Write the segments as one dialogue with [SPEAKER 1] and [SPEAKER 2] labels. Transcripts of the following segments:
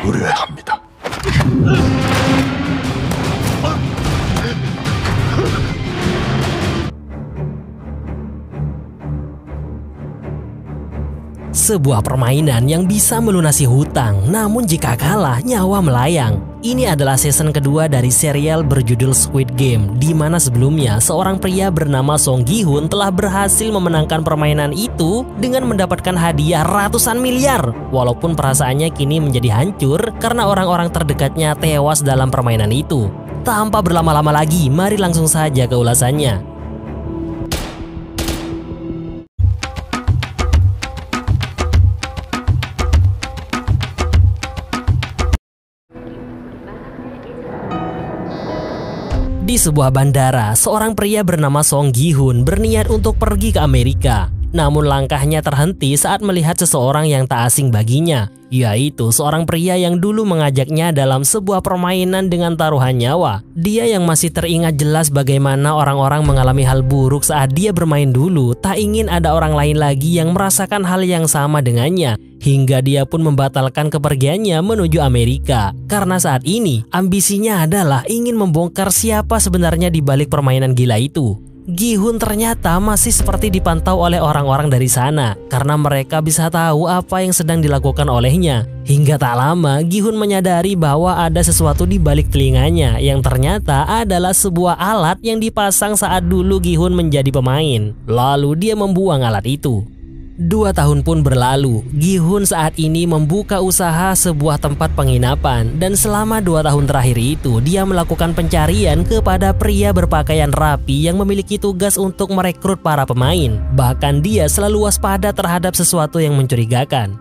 [SPEAKER 1] 의뢰합니다.
[SPEAKER 2] Sebuah permainan yang bisa melunasi hutang, namun jika kalah nyawa melayang. Ini adalah season kedua dari serial berjudul Squid Game, di mana sebelumnya seorang pria bernama Song Gi-hun telah berhasil memenangkan permainan itu dengan mendapatkan hadiah ratusan miliar. Walaupun perasaannya kini menjadi hancur karena orang-orang terdekatnya tewas dalam permainan itu. Tanpa berlama-lama lagi, mari langsung saja ke ulasannya. Di sebuah bandara, seorang pria bernama Song Gi-hun berniat untuk pergi ke Amerika. Namun langkahnya terhenti saat melihat seseorang yang tak asing baginya, yaitu seorang pria yang dulu mengajaknya dalam sebuah permainan dengan taruhan nyawa. Dia yang masih teringat jelas bagaimana orang-orang mengalami hal buruk saat dia bermain dulu, tak ingin ada orang lain lagi yang merasakan hal yang sama dengannya. Hingga dia pun membatalkan kepergiannya menuju Amerika. Karena saat ini, ambisinya adalah ingin membongkar siapa sebenarnya di balik permainan gila itu. Gi-hun ternyata masih seperti dipantau oleh orang-orang dari sana karena mereka bisa tahu apa yang sedang dilakukan olehnya. Hingga tak lama, Gi-hun menyadari bahwa ada sesuatu di balik telinganya yang ternyata adalah sebuah alat yang dipasang saat dulu Gi-hun menjadi pemain. Lalu dia membuang alat itu. 2 tahun pun berlalu, Gi-hun saat ini membuka usaha sebuah tempat penginapan dan selama 2 tahun terakhir itu dia melakukan pencarian kepada pria berpakaian rapi yang memiliki tugas untuk merekrut para pemain. Bahkan dia selalu waspada terhadap sesuatu yang mencurigakan.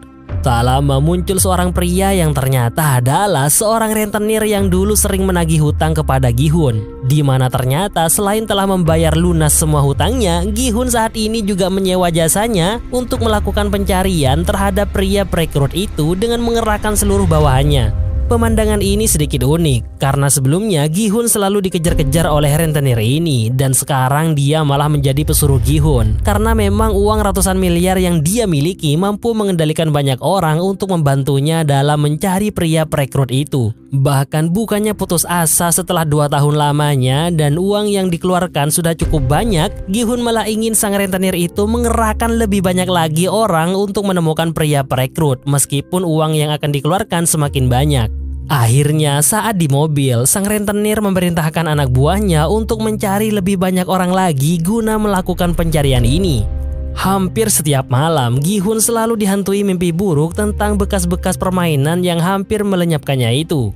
[SPEAKER 2] Tak lama muncul seorang pria yang ternyata adalah seorang rentenir yang dulu sering menagih hutang kepada Gi-hun. Di mana ternyata selain telah membayar lunas semua hutangnya, Gi-hun saat ini juga menyewa jasanya untuk melakukan pencarian terhadap pria perekrut itu dengan mengerahkan seluruh bawahannya. Pemandangan ini sedikit unik karena sebelumnya Gi-hun selalu dikejar-kejar oleh rentenir ini dan sekarang dia malah menjadi pesuruh Gi-hun karena memang uang ratusan miliar yang dia miliki mampu mengendalikan banyak orang untuk membantunya dalam mencari pria perekrut itu. Bahkan bukannya putus asa setelah 2 tahun lamanya dan uang yang dikeluarkan sudah cukup banyak, Gi-hun malah ingin sang rentenir itu mengerahkan lebih banyak lagi orang untuk menemukan pria perekrut meskipun uang yang akan dikeluarkan semakin banyak. Akhirnya saat di mobil, sang rentenir memerintahkan anak buahnya untuk mencari lebih banyak orang lagi guna melakukan pencarian ini. Hampir setiap malam, Gi-hun selalu dihantui mimpi buruk tentang bekas-bekas permainan yang hampir melenyapkannya itu.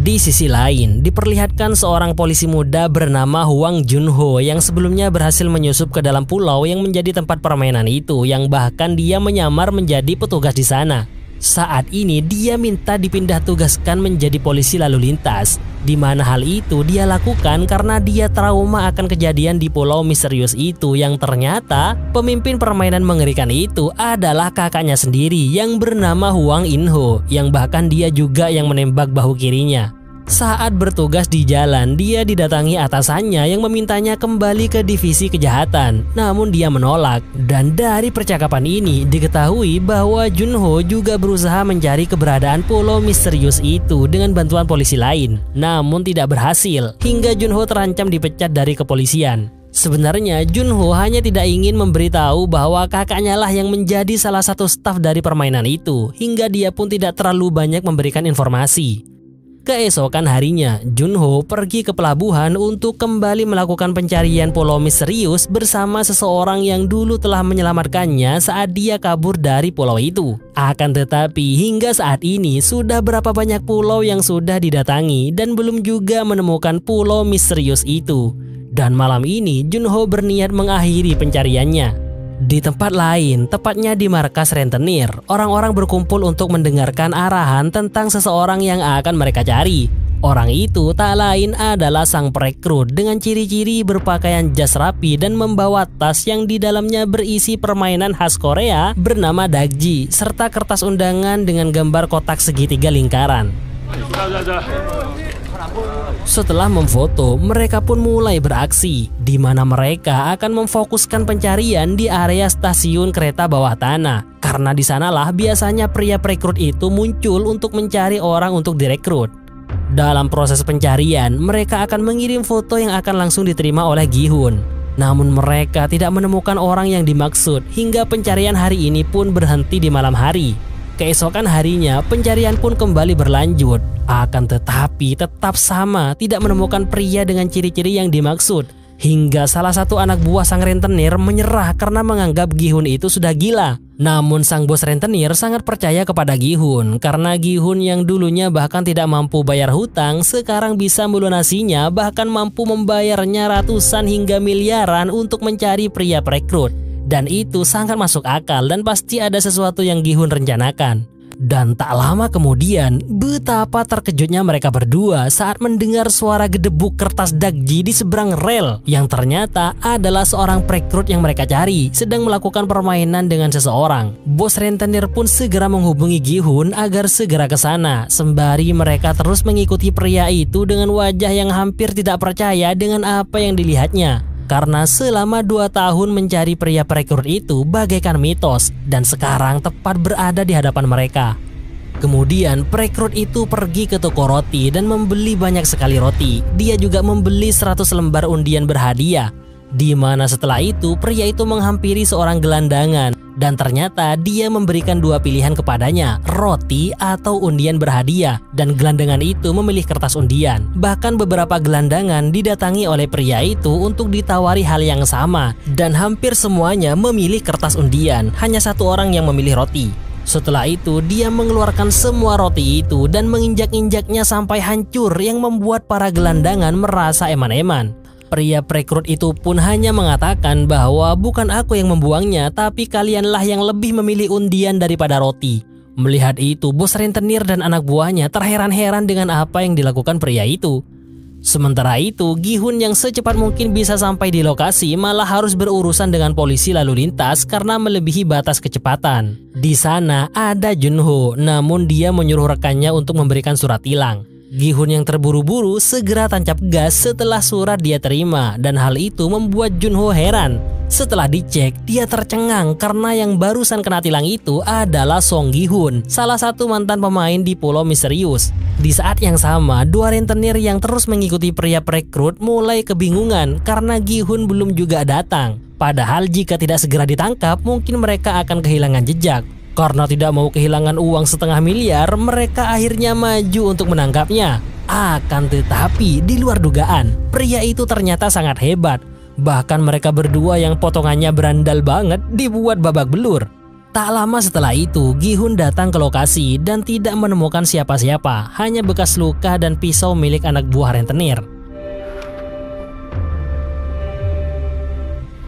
[SPEAKER 2] Di sisi lain, diperlihatkan seorang polisi muda bernama Hwang Jun-ho yang sebelumnya berhasil menyusup ke dalam pulau yang menjadi tempat permainan itu, yang bahkan dia menyamar menjadi petugas di sana. Saat ini dia minta dipindah tugaskan menjadi polisi lalu lintas, di mana hal itu dia lakukan karena dia trauma akan kejadian di pulau misterius itu yang ternyata pemimpin permainan mengerikan itu adalah kakaknya sendiri yang bernama Hwang In-ho, yang bahkan dia juga yang menembak bahu kirinya. Saat bertugas di jalan, dia didatangi atasannya yang memintanya kembali ke divisi kejahatan. Namun dia menolak. Dan dari percakapan ini diketahui bahwa Jun-ho juga berusaha mencari keberadaan pulau misterius itu dengan bantuan polisi lain. Namun tidak berhasil, hingga Jun-ho terancam dipecat dari kepolisian. Sebenarnya Jun-ho hanya tidak ingin memberitahu bahwa kakaknya lah yang menjadi salah satu staf dari permainan itu, hingga dia pun tidak terlalu banyak memberikan informasi. Keesokan harinya, Jun-ho pergi ke pelabuhan untuk kembali melakukan pencarian pulau misterius bersama seseorang yang dulu telah menyelamatkannya saat dia kabur dari pulau itu. Akan tetapi hingga saat ini sudah berapa banyak pulau yang sudah didatangi dan belum juga menemukan pulau misterius itu. Dan malam ini Jun-ho berniat mengakhiri pencariannya. Di tempat lain, tepatnya di markas rentenir, orang-orang berkumpul untuk mendengarkan arahan tentang seseorang yang akan mereka cari. Orang itu tak lain adalah sang perekrut dengan ciri-ciri berpakaian jas rapi dan membawa tas yang di dalamnya berisi permainan khas Korea bernama dakji, serta kertas undangan dengan gambar kotak segitiga lingkaran. Setelah memfoto, mereka pun mulai beraksi, di mana mereka akan memfokuskan pencarian di area stasiun kereta bawah tanah. Karena di sanalah biasanya pria perekrut itu muncul untuk mencari orang untuk direkrut. Dalam proses pencarian, mereka akan mengirim foto yang akan langsung diterima oleh Gi-hun. Namun mereka tidak menemukan orang yang dimaksud hingga pencarian hari ini pun berhenti di malam hari. Keesokan harinya, pencarian pun kembali berlanjut. Akan tetapi tetap sama, tidak menemukan pria dengan ciri-ciri yang dimaksud. Hingga salah satu anak buah sang rentenir menyerah karena menganggap Gi-hun itu sudah gila. Namun sang bos rentenir sangat percaya kepada Gi-hun karena Gi-hun yang dulunya bahkan tidak mampu bayar hutang sekarang bisa melunasinya, bahkan mampu membayarnya ratusan hingga miliaran untuk mencari pria perekrut. Dan itu sangat masuk akal dan pasti ada sesuatu yang Gi-hun rencanakan. Dan tak lama kemudian, betapa terkejutnya mereka berdua saat mendengar suara gedebuk kertas dakji di seberang rel yang ternyata adalah seorang perekrut yang mereka cari sedang melakukan permainan dengan seseorang. Bos rentenir pun segera menghubungi Gi-hun agar segera ke sana, sembari mereka terus mengikuti pria itu dengan wajah yang hampir tidak percaya dengan apa yang dilihatnya. Karena selama 2 tahun mencari pria perekrut itu bagaikan mitos dan sekarang tepat berada di hadapan mereka. Kemudian perekrut itu pergi ke toko roti dan membeli banyak sekali roti. Dia juga membeli 100 lembar undian berhadiah. Di mana setelah itu pria itu menghampiri seorang gelandangan dan ternyata dia memberikan 2 pilihan kepadanya, roti atau undian berhadiah, dan gelandangan itu memilih kertas undian. Bahkan beberapa gelandangan didatangi oleh pria itu untuk ditawari hal yang sama dan hampir semuanya memilih kertas undian, hanya satu orang yang memilih roti. Setelah itu dia mengeluarkan semua roti itu dan menginjak-injaknya sampai hancur yang membuat para gelandangan merasa eman-eman. Pria perekrut itu pun hanya mengatakan bahwa bukan aku yang membuangnya, tapi kalianlah yang lebih memilih undian daripada roti. Melihat itu, bos rentenir dan anak buahnya terheran-heran dengan apa yang dilakukan pria itu. Sementara itu, Gi-hun yang secepat mungkin bisa sampai di lokasi malah harus berurusan dengan polisi lalu lintas karena melebihi batas kecepatan. Di sana ada Junho, namun dia menyuruh rekannya untuk memberikan surat tilang. Gi-hun yang terburu-buru segera tancap gas setelah surat dia terima dan hal itu membuat Junho heran. Setelah dicek, dia tercengang karena yang barusan kena tilang itu adalah Song Gi-hun, salah satu mantan pemain di Pulau Misterius. Di saat yang sama, 2 rentenir yang terus mengikuti pria perekrut mulai kebingungan karena Gi-hun belum juga datang. Padahal jika tidak segera ditangkap, mungkin mereka akan kehilangan jejak. Karena tidak mau kehilangan uang 1,5 miliar, mereka akhirnya maju untuk menangkapnya. Akan tetapi di luar dugaan, pria itu ternyata sangat hebat. Bahkan mereka berdua yang potongannya berandal banget dibuat babak belur. Tak lama setelah itu, Gi-hun datang ke lokasi dan tidak menemukan siapa-siapa, hanya bekas luka dan pisau milik anak buah rentenir.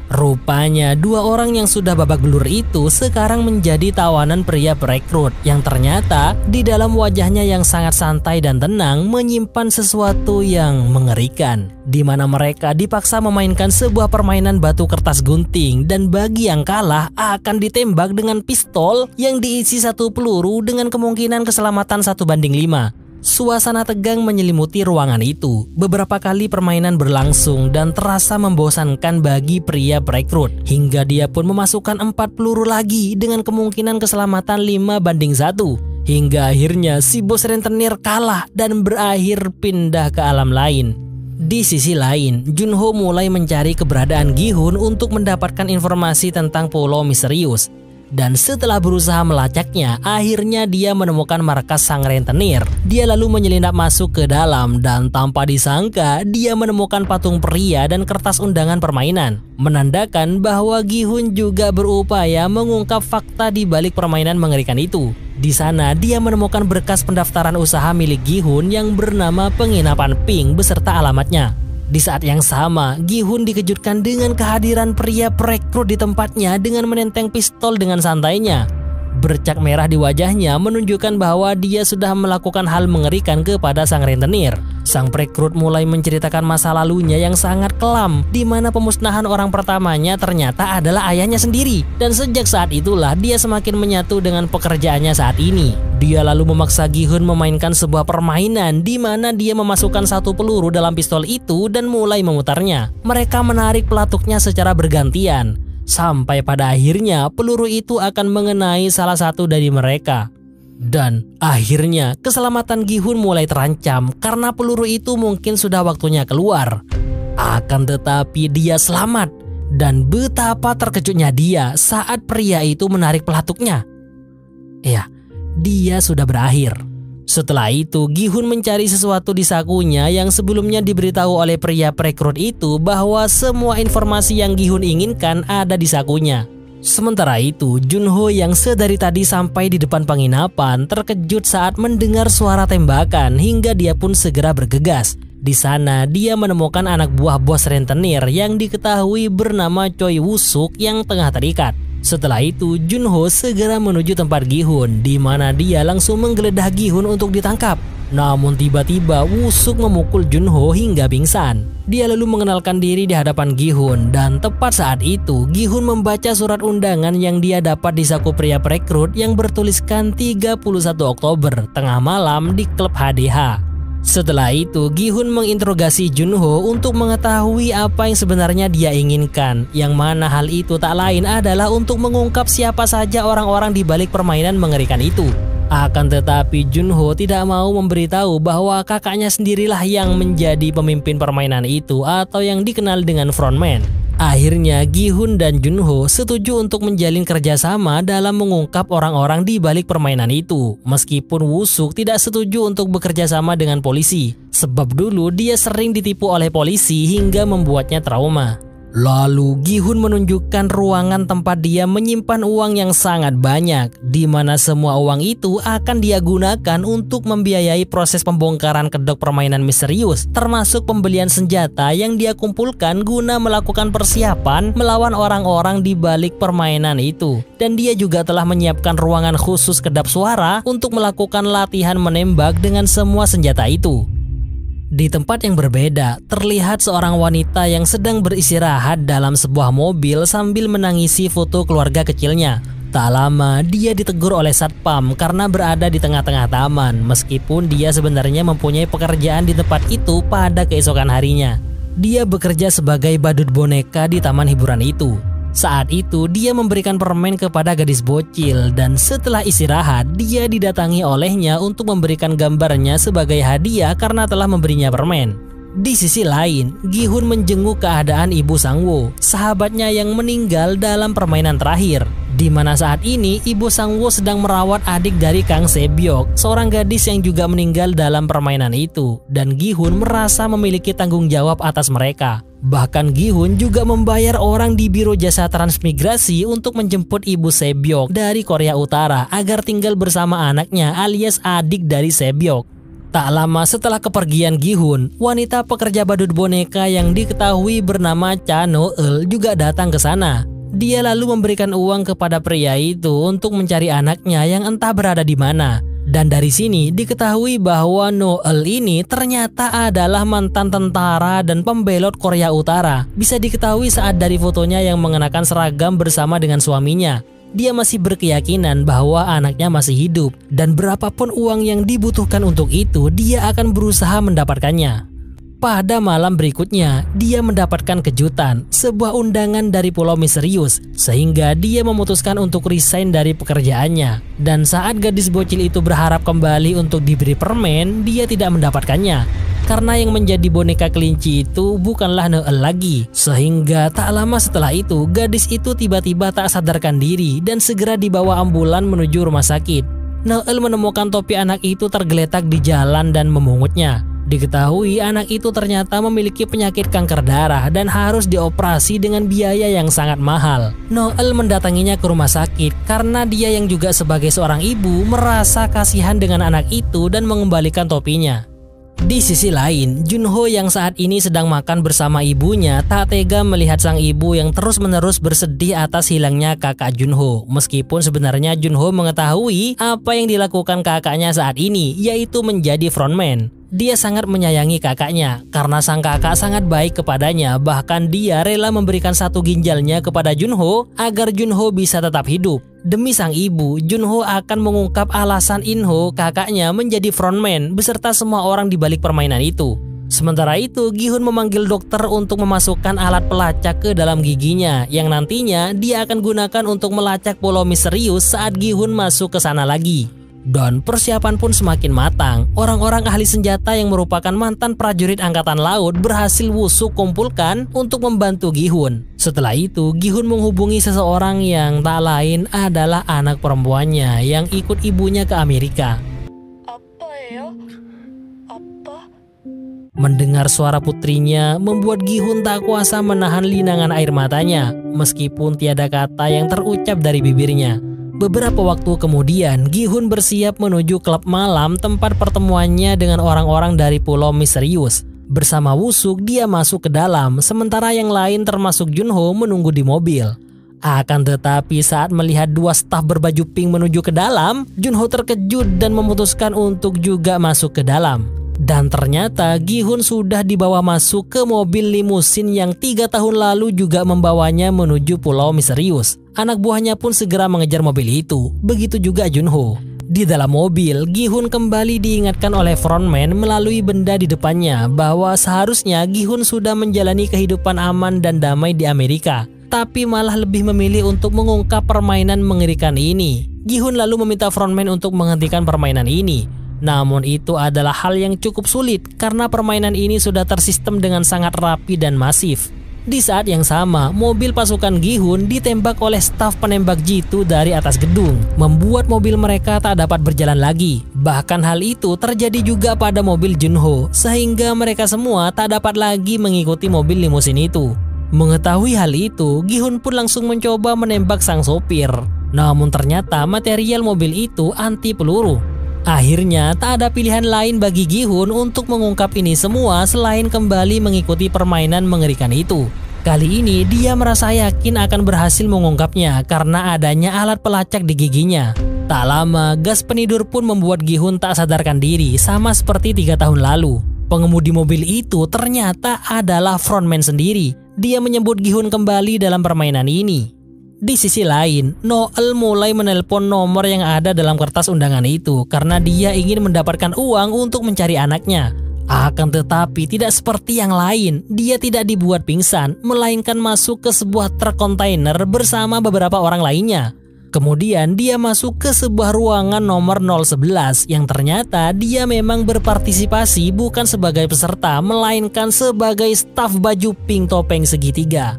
[SPEAKER 2] Rupanya 2 orang yang sudah babak belur itu sekarang menjadi tawanan pria perekrut yang ternyata di dalam wajahnya yang sangat santai dan tenang menyimpan sesuatu yang mengerikan, di mana mereka dipaksa memainkan sebuah permainan batu kertas gunting dan bagi yang kalah akan ditembak dengan pistol yang diisi 1 peluru dengan kemungkinan keselamatan 1:5. Suasana tegang menyelimuti ruangan itu. Beberapa kali permainan berlangsung dan terasa membosankan bagi pria perekrut, hingga dia pun memasukkan 4 peluru lagi dengan kemungkinan keselamatan 5:1. Hingga akhirnya si bos rentenir kalah dan berakhir pindah ke alam lain. Di sisi lain, Junho mulai mencari keberadaan Gi-hun untuk mendapatkan informasi tentang Pulau Misterius. Dan setelah berusaha melacaknya, akhirnya dia menemukan markas sang rentenir. Dia lalu menyelinap masuk ke dalam dan tanpa disangka dia menemukan patung pria dan kertas undangan permainan, menandakan bahwa Gi-hun juga berupaya mengungkap fakta di balik permainan mengerikan itu. Di sana dia menemukan berkas pendaftaran usaha milik Gi-hun yang bernama Penginapan Pink beserta alamatnya. Di saat yang sama, Gi-hun dikejutkan dengan kehadiran pria perekrut di tempatnya dengan menenteng pistol dengan santainya. Bercak merah di wajahnya menunjukkan bahwa dia sudah melakukan hal mengerikan kepada sang rentenir. Sang perekrut mulai menceritakan masa lalunya yang sangat kelam, di mana pemusnahan orang pertamanya ternyata adalah ayahnya sendiri. Dan sejak saat itulah dia semakin menyatu dengan pekerjaannya saat ini. Dia lalu memaksa Gi-hun memainkan sebuah permainan di mana dia memasukkan 1 peluru dalam pistol itu dan mulai memutarnya. Mereka menarik pelatuknya secara bergantian. Sampai pada akhirnya peluru itu akan mengenai salah satu dari mereka. Dan akhirnya keselamatan Gi-hun mulai terancam karena peluru itu mungkin sudah waktunya keluar. Akan tetapi dia selamat. Dan betapa terkejutnya dia saat pria itu menarik pelatuknya. Ya, dia sudah berakhir. Setelah itu, Gi-hun mencari sesuatu di sakunya yang sebelumnya diberitahu oleh pria perekrut itu bahwa semua informasi yang Gi-hun inginkan ada di sakunya. Sementara itu, Junho yang sedari tadi sampai di depan penginapan terkejut saat mendengar suara tembakan hingga dia pun segera bergegas. Di sana, dia menemukan anak buah bos rentenir yang diketahui bernama Choi Woo-suk yang tengah terikat. Setelah itu, Junho segera menuju tempat Gi-hun, di mana dia langsung menggeledah Gi-hun untuk ditangkap. Namun tiba-tiba Woo-suk memukul Junho hingga pingsan. Dia lalu mengenalkan diri di hadapan Gi-hun, dan tepat saat itu Gi-hun membaca surat undangan yang dia dapat di saku pria perekrut yang bertuliskan 31 Oktober tengah malam di klub HDH. Setelah itu, Gi-hun menginterogasi Junho untuk mengetahui apa yang sebenarnya dia inginkan, yang mana hal itu tak lain adalah untuk mengungkap siapa saja orang-orang di balik permainan mengerikan itu. Akan tetapi Junho tidak mau memberitahu bahwa kakaknya sendirilah yang menjadi pemimpin permainan itu atau yang dikenal dengan frontman. Akhirnya Gi-hun dan Junho setuju untuk menjalin kerjasama dalam mengungkap orang-orang di balik permainan itu. Meskipun Woo-suk tidak setuju untuk bekerja sama dengan polisi, sebab dulu dia sering ditipu oleh polisi hingga membuatnya trauma. Lalu Gi-hun menunjukkan ruangan tempat dia menyimpan uang yang sangat banyak, di mana semua uang itu akan dia gunakan untuk membiayai proses pembongkaran kedok permainan misterius, termasuk pembelian senjata yang dia kumpulkan guna melakukan persiapan melawan orang-orang di balik permainan itu. Dan dia juga telah menyiapkan ruangan khusus kedap suara untuk melakukan latihan menembak dengan semua senjata itu. Di tempat yang berbeda, terlihat seorang wanita yang sedang beristirahat dalam sebuah mobil sambil menangisi foto keluarga kecilnya. Tak lama, dia ditegur oleh satpam karena berada di tengah-tengah taman, meskipun dia sebenarnya mempunyai pekerjaan di tempat itu pada keesokan harinya. Dia bekerja sebagai badut boneka di taman hiburan itu. Saat itu dia memberikan permen kepada gadis bocil, dan setelah istirahat dia didatangi olehnya untuk memberikan gambarnya sebagai hadiah karena telah memberinya permen. Di sisi lain, Gi-hun menjenguk keadaan ibu Sang-woo, sahabatnya yang meninggal dalam permainan terakhir, di mana saat ini ibu Sang-woo sedang merawat adik dari Kang Se-byok, seorang gadis yang juga meninggal dalam permainan itu, dan Gi-hun merasa memiliki tanggung jawab atas mereka. Bahkan Gi-hun juga membayar orang di Biro Jasa Transmigrasi untuk menjemput ibu Se-byok dari Korea Utara agar tinggal bersama anaknya alias adik dari Se-byok. Tak lama setelah kepergian Gi-hun, wanita pekerja badut boneka yang diketahui bernama Cha No-eul juga datang ke sana. Dia lalu memberikan uang kepada pria itu untuk mencari anaknya yang entah berada di mana. Dan dari sini diketahui bahwa No-eul ini ternyata adalah mantan tentara dan pembelot Korea Utara. Bisa diketahui saat dari fotonya yang mengenakan seragam bersama dengan suaminya. Dia masih berkeyakinan bahwa anaknya masih hidup, dan berapapun uang yang dibutuhkan untuk itu, dia akan berusaha mendapatkannya. Pada malam berikutnya, dia mendapatkan kejutan, sebuah undangan dari Pulau Misterius, sehingga dia memutuskan untuk resign dari pekerjaannya. Dan saat gadis bocil itu berharap kembali untuk diberi permen, dia tidak mendapatkannya. Karena yang menjadi boneka kelinci itu bukanlah No-eul lagi. Sehingga tak lama setelah itu, gadis itu tiba-tiba tak sadarkan diri dan segera dibawa ambulan menuju rumah sakit. No-eul menemukan topi anak itu tergeletak di jalan dan memungutnya. Diketahui anak itu ternyata memiliki penyakit kanker darah dan harus dioperasi dengan biaya yang sangat mahal. No-eul mendatanginya ke rumah sakit karena dia yang juga sebagai seorang ibu merasa kasihan dengan anak itu dan mengembalikan topinya. Di sisi lain, Junho yang saat ini sedang makan bersama ibunya tak tega melihat sang ibu yang terus-menerus bersedih atas hilangnya kakak Junho. Meskipun sebenarnya Junho mengetahui apa yang dilakukan kakaknya saat ini, yaitu menjadi frontman. Dia sangat menyayangi kakaknya karena sang kakak sangat baik kepadanya, bahkan dia rela memberikan satu ginjalnya kepada Junho agar Junho bisa tetap hidup. Demi sang ibu, Junho akan mengungkap alasan Inho, kakaknya, menjadi frontman beserta semua orang di balik permainan itu. Sementara itu, Gi-hun memanggil dokter untuk memasukkan alat pelacak ke dalam giginya yang nantinya dia akan gunakan untuk melacak pulau misterius saat Gi-hun masuk ke sana lagi. Dan persiapan pun semakin matang. Orang-orang ahli senjata yang merupakan mantan prajurit angkatan laut berhasil Woo-suk kumpulkan untuk membantu Gi-hun. Setelah itu, Gi-hun menghubungi seseorang yang tak lain adalah anak perempuannya yang ikut ibunya ke Amerika. Mendengar suara putrinya membuat Gi-hun tak kuasa menahan linangan air matanya, meskipun tiada kata yang terucap dari bibirnya. Beberapa waktu kemudian, Gi-hun bersiap menuju klub malam tempat pertemuannya dengan orang-orang dari Pulau Misterius. Bersama Woo-suk, dia masuk ke dalam, sementara yang lain termasuk Junho menunggu di mobil. Akan tetapi saat melihat dua staf berbaju pink menuju ke dalam, Junho terkejut dan memutuskan untuk juga masuk ke dalam. Dan ternyata Gi-hun sudah dibawa masuk ke mobil limusin yang 3 tahun lalu juga membawanya menuju Pulau Misterius. Anak buahnya pun segera mengejar mobil itu, begitu juga Junho. Di dalam mobil, Gi-hun kembali diingatkan oleh frontman melalui benda di depannya bahwa seharusnya Gi-hun sudah menjalani kehidupan aman dan damai di Amerika, tapi malah lebih memilih untuk mengungkap permainan mengerikan ini. Gi-hun lalu meminta frontman untuk menghentikan permainan ini. Namun itu adalah hal yang cukup sulit karena permainan ini sudah tersistem dengan sangat rapi dan masif. Di saat yang sama, mobil pasukan Gi-hun ditembak oleh staf penembak jitu dari atas gedung, membuat mobil mereka tak dapat berjalan lagi. Bahkan hal itu terjadi juga pada mobil Junho, sehingga mereka semua tak dapat lagi mengikuti mobil limusin itu. Mengetahui hal itu, Gi-hun pun langsung mencoba menembak sang sopir. Namun ternyata material mobil itu anti peluru. Akhirnya tak ada pilihan lain bagi Gi-hun untuk mengungkap ini semua selain kembali mengikuti permainan mengerikan itu. Kali ini dia merasa yakin akan berhasil mengungkapnya karena adanya alat pelacak di giginya. Tak lama, gas penidur pun membuat Gi-hun tak sadarkan diri sama seperti 3 tahun lalu. Pengemudi mobil itu ternyata adalah frontman sendiri. Dia menyebut Gi-hun kembali dalam permainan ini. Di sisi lain, Noel mulai menelpon nomor yang ada dalam kertas undangan itu karena dia ingin mendapatkan uang untuk mencari anaknya. Akan tetapi tidak seperti yang lain, dia tidak dibuat pingsan, melainkan masuk ke sebuah truk kontainer bersama beberapa orang lainnya. Kemudian dia masuk ke sebuah ruangan nomor 011 yang ternyata dia memang berpartisipasi bukan sebagai peserta, melainkan sebagai staf baju pink topeng segitiga.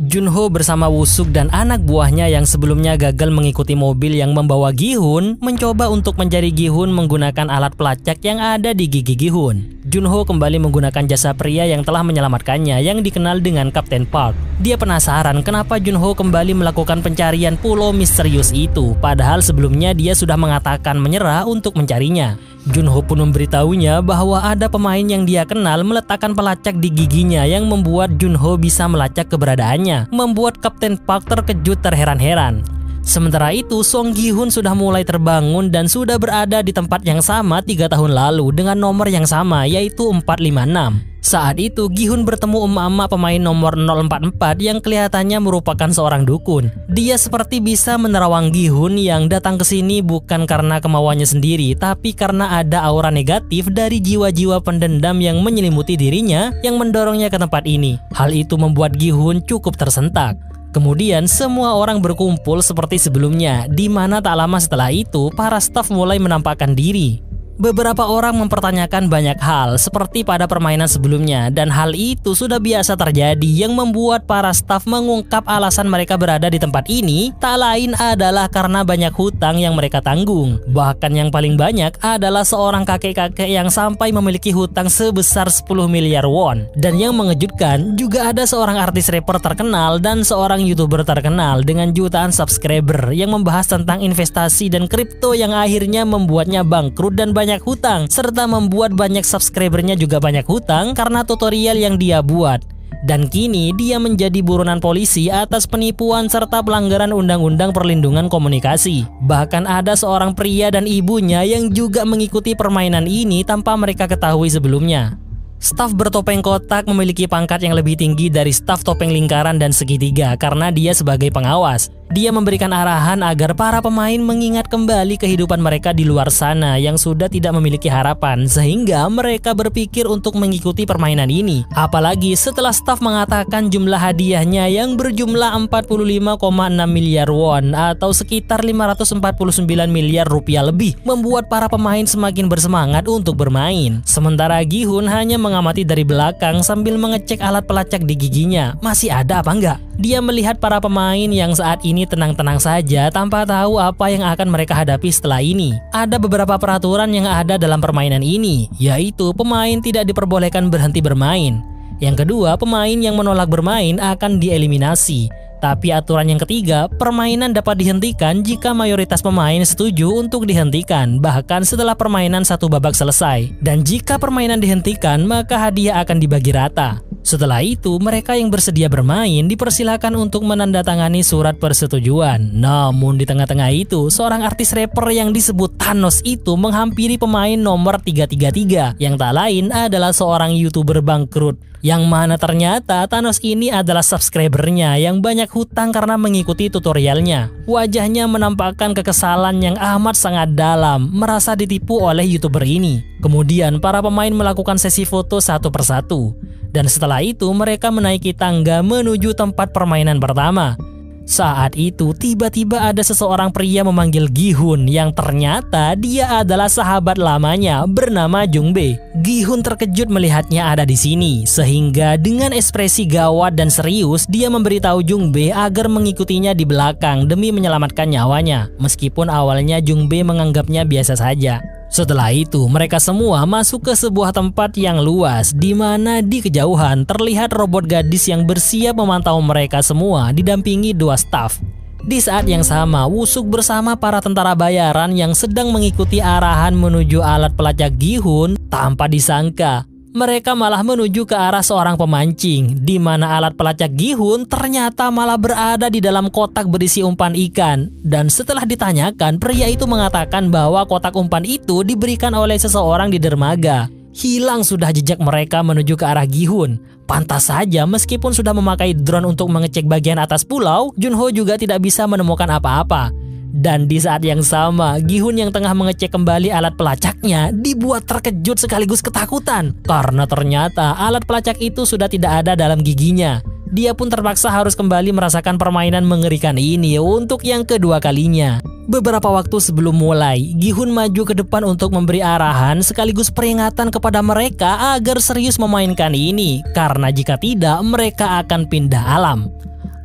[SPEAKER 2] Junho bersama Woo-suk dan anak buahnya yang sebelumnya gagal mengikuti mobil yang membawa Gi-hun mencoba untuk mencari Gi-hun menggunakan alat pelacak yang ada di gigi Gi-hun. Junho kembali menggunakan jasa pria yang telah menyelamatkannya yang dikenal dengan Kapten Park. Dia penasaran kenapa Junho kembali melakukan pencarian pulau misterius itu, padahal sebelumnya dia sudah mengatakan menyerah untuk mencarinya. Junho pun memberitahunya bahwa ada pemain yang dia kenal meletakkan pelacak di giginya yang membuat Junho bisa melacak keberadaannya, membuat Kapten Park terkejut terheran-heran. Sementara itu, Song Gi-hun sudah mulai terbangun dan sudah berada di tempat yang sama 3 tahun lalu dengan nomor yang sama yaitu 456. Saat itu Gi-hun bertemu emak-emak pemain nomor 044 yang kelihatannya merupakan seorang dukun. Dia seperti bisa menerawang Gi-hun yang datang ke sini bukan karena kemauannya sendiri, tapi karena ada aura negatif dari jiwa-jiwa pendendam yang menyelimuti dirinya yang mendorongnya ke tempat ini. Hal itu membuat Gi-hun cukup tersentak. Kemudian semua orang berkumpul seperti sebelumnya, di mana tak lama setelah itu para staf mulai menampakkan diri. Beberapa orang mempertanyakan banyak hal seperti pada permainan sebelumnya, dan hal itu sudah biasa terjadi yang membuat para staf mengungkap alasan mereka berada di tempat ini tak lain adalah karena banyak hutang yang mereka tanggung. Bahkan yang paling banyak adalah seorang kakek-kakek yang sampai memiliki hutang sebesar 10 miliar won. Dan yang mengejutkan juga ada seorang artis rapper terkenal dan seorang YouTuber terkenal dengan jutaan subscriber yang membahas tentang investasi dan kripto yang akhirnya membuatnya bangkrut dan banyak hutang, serta membuat banyak subscribernya juga banyak hutang karena tutorial yang dia buat. Dan kini dia menjadi buronan polisi atas penipuan serta pelanggaran undang-undang perlindungan komunikasi. Bahkan ada seorang pria dan ibunya yang juga mengikuti permainan ini tanpa mereka ketahui sebelumnya. Staf bertopeng kotak memiliki pangkat yang lebih tinggi dari staf topeng lingkaran dan segitiga karena dia sebagai pengawas. Dia memberikan arahan agar para pemain mengingat kembali kehidupan mereka di luar sana yang sudah tidak memiliki harapan sehingga mereka berpikir untuk mengikuti permainan ini. Apalagi setelah staf mengatakan jumlah hadiahnya yang berjumlah 45,6 miliar won atau sekitar 549 miliar rupiah lebih membuat para pemain semakin bersemangat untuk bermain. Sementara Gi-hun hanya mengamati dari belakang sambil mengecek alat pelacak di giginya. Masih ada apa enggak? Dia melihat para pemain yang saat ini tenang-tenang saja tanpa tahu apa yang akan mereka hadapi setelah ini. Ada beberapa peraturan yang ada dalam permainan ini, yaitu pemain tidak diperbolehkan berhenti bermain. Yang kedua, pemain yang menolak bermain akan dieliminasi. Tapi aturan yang ketiga, permainan dapat dihentikan jika mayoritas pemain setuju untuk dihentikan, bahkan setelah permainan satu babak selesai. Dan jika permainan dihentikan, maka hadiah akan dibagi rata. Setelah itu, mereka yang bersedia bermain dipersilakan untuk menandatangani surat persetujuan. Namun di tengah-tengah itu, seorang artis rapper yang disebut Thanos itu menghampiri pemain nomor 333, yang tak lain adalah seorang YouTuber bangkrut. Yang mana ternyata Thanos ini adalah subscribernya yang banyak hutang karena mengikuti tutorialnya. Wajahnya menampakkan kekesalan yang amat sangat dalam, merasa ditipu oleh YouTuber ini. Kemudian para pemain melakukan sesi foto satu persatu. Dan setelah itu mereka menaiki tangga menuju tempat permainan pertama. Saat itu tiba-tiba ada seseorang pria memanggil Gi-hun yang ternyata dia adalah sahabat lamanya bernama Jung-bae. Gi-hun terkejut melihatnya ada di sini sehingga dengan ekspresi gawat dan serius dia memberitahu Jung-bae agar mengikutinya di belakang demi menyelamatkan nyawanya. Meskipun awalnya Jung-bae menganggapnya biasa saja. Setelah itu, mereka semua masuk ke sebuah tempat yang luas di mana di kejauhan terlihat robot gadis yang bersiap memantau mereka semua didampingi dua staf. Di saat yang sama, Woo-suk bersama para tentara bayaran yang sedang mengikuti arahan menuju alat pelacak Gi-hun tanpa disangka. Mereka malah menuju ke arah seorang pemancing, di mana alat pelacak Gi-hun ternyata malah berada di dalam kotak berisi umpan ikan. Dan setelah ditanyakan, pria itu mengatakan bahwa kotak umpan itu diberikan oleh seseorang di dermaga. Hilang sudah jejak mereka menuju ke arah Gi-hun. Pantas saja meskipun sudah memakai drone untuk mengecek bagian atas pulau, Junho juga tidak bisa menemukan apa-apa. Dan di saat yang sama, Gi-hun yang tengah mengecek kembali alat pelacaknya dibuat terkejut sekaligus ketakutan karena ternyata alat pelacak itu sudah tidak ada dalam giginya. Dia pun terpaksa harus kembali merasakan permainan mengerikan ini untuk yang kedua kalinya. Beberapa waktu sebelum mulai, Gi-hun maju ke depan untuk memberi arahan sekaligus peringatan kepada mereka agar serius memainkan ini karena jika tidak mereka akan pindah alam.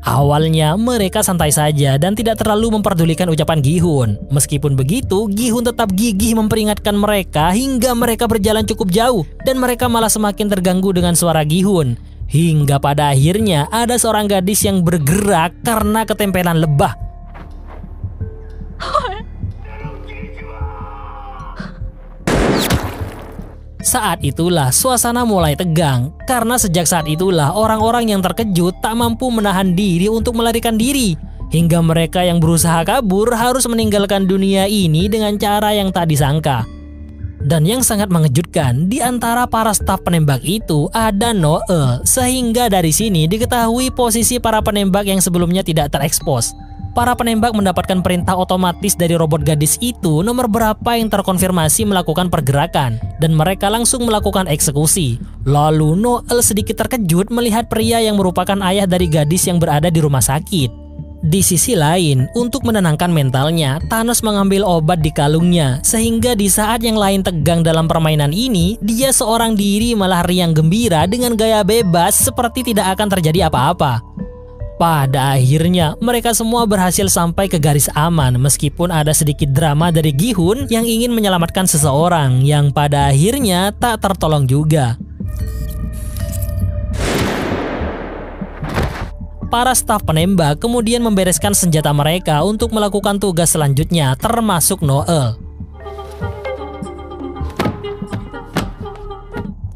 [SPEAKER 2] Awalnya mereka santai saja dan tidak terlalu memperdulikan ucapan Gi-hun. Meskipun begitu, Gi-hun tetap gigih memperingatkan mereka hingga mereka berjalan cukup jauh dan mereka malah semakin terganggu dengan suara Gi-hun. Hingga pada akhirnya ada seorang gadis yang bergerak karena ketempelan lebah. Saat itulah suasana mulai tegang karena sejak saat itulah orang-orang yang terkejut tak mampu menahan diri untuk melarikan diri hingga mereka yang berusaha kabur harus meninggalkan dunia ini dengan cara yang tak disangka. Dan yang sangat mengejutkan, di antara para staf penembak itu ada Noel, sehingga dari sini diketahui posisi para penembak yang sebelumnya tidak terekspos. Para penembak mendapatkan perintah otomatis dari robot gadis itu nomor berapa yang terkonfirmasi melakukan pergerakan dan mereka langsung melakukan eksekusi. Lalu Noel sedikit terkejut melihat pria yang merupakan ayah dari gadis yang berada di rumah sakit. Di sisi lain, untuk menenangkan mentalnya, Thanos mengambil obat di kalungnya sehingga di saat yang lain tegang dalam permainan ini, dia seorang diri malah riang gembira dengan gaya bebas seperti tidak akan terjadi apa-apa. Pada akhirnya, mereka semua berhasil sampai ke garis aman meskipun ada sedikit drama dari Gi-hun yang ingin menyelamatkan seseorang yang pada akhirnya tak tertolong juga. Para staf penembak kemudian membereskan senjata mereka untuk melakukan tugas selanjutnya, termasuk Noel.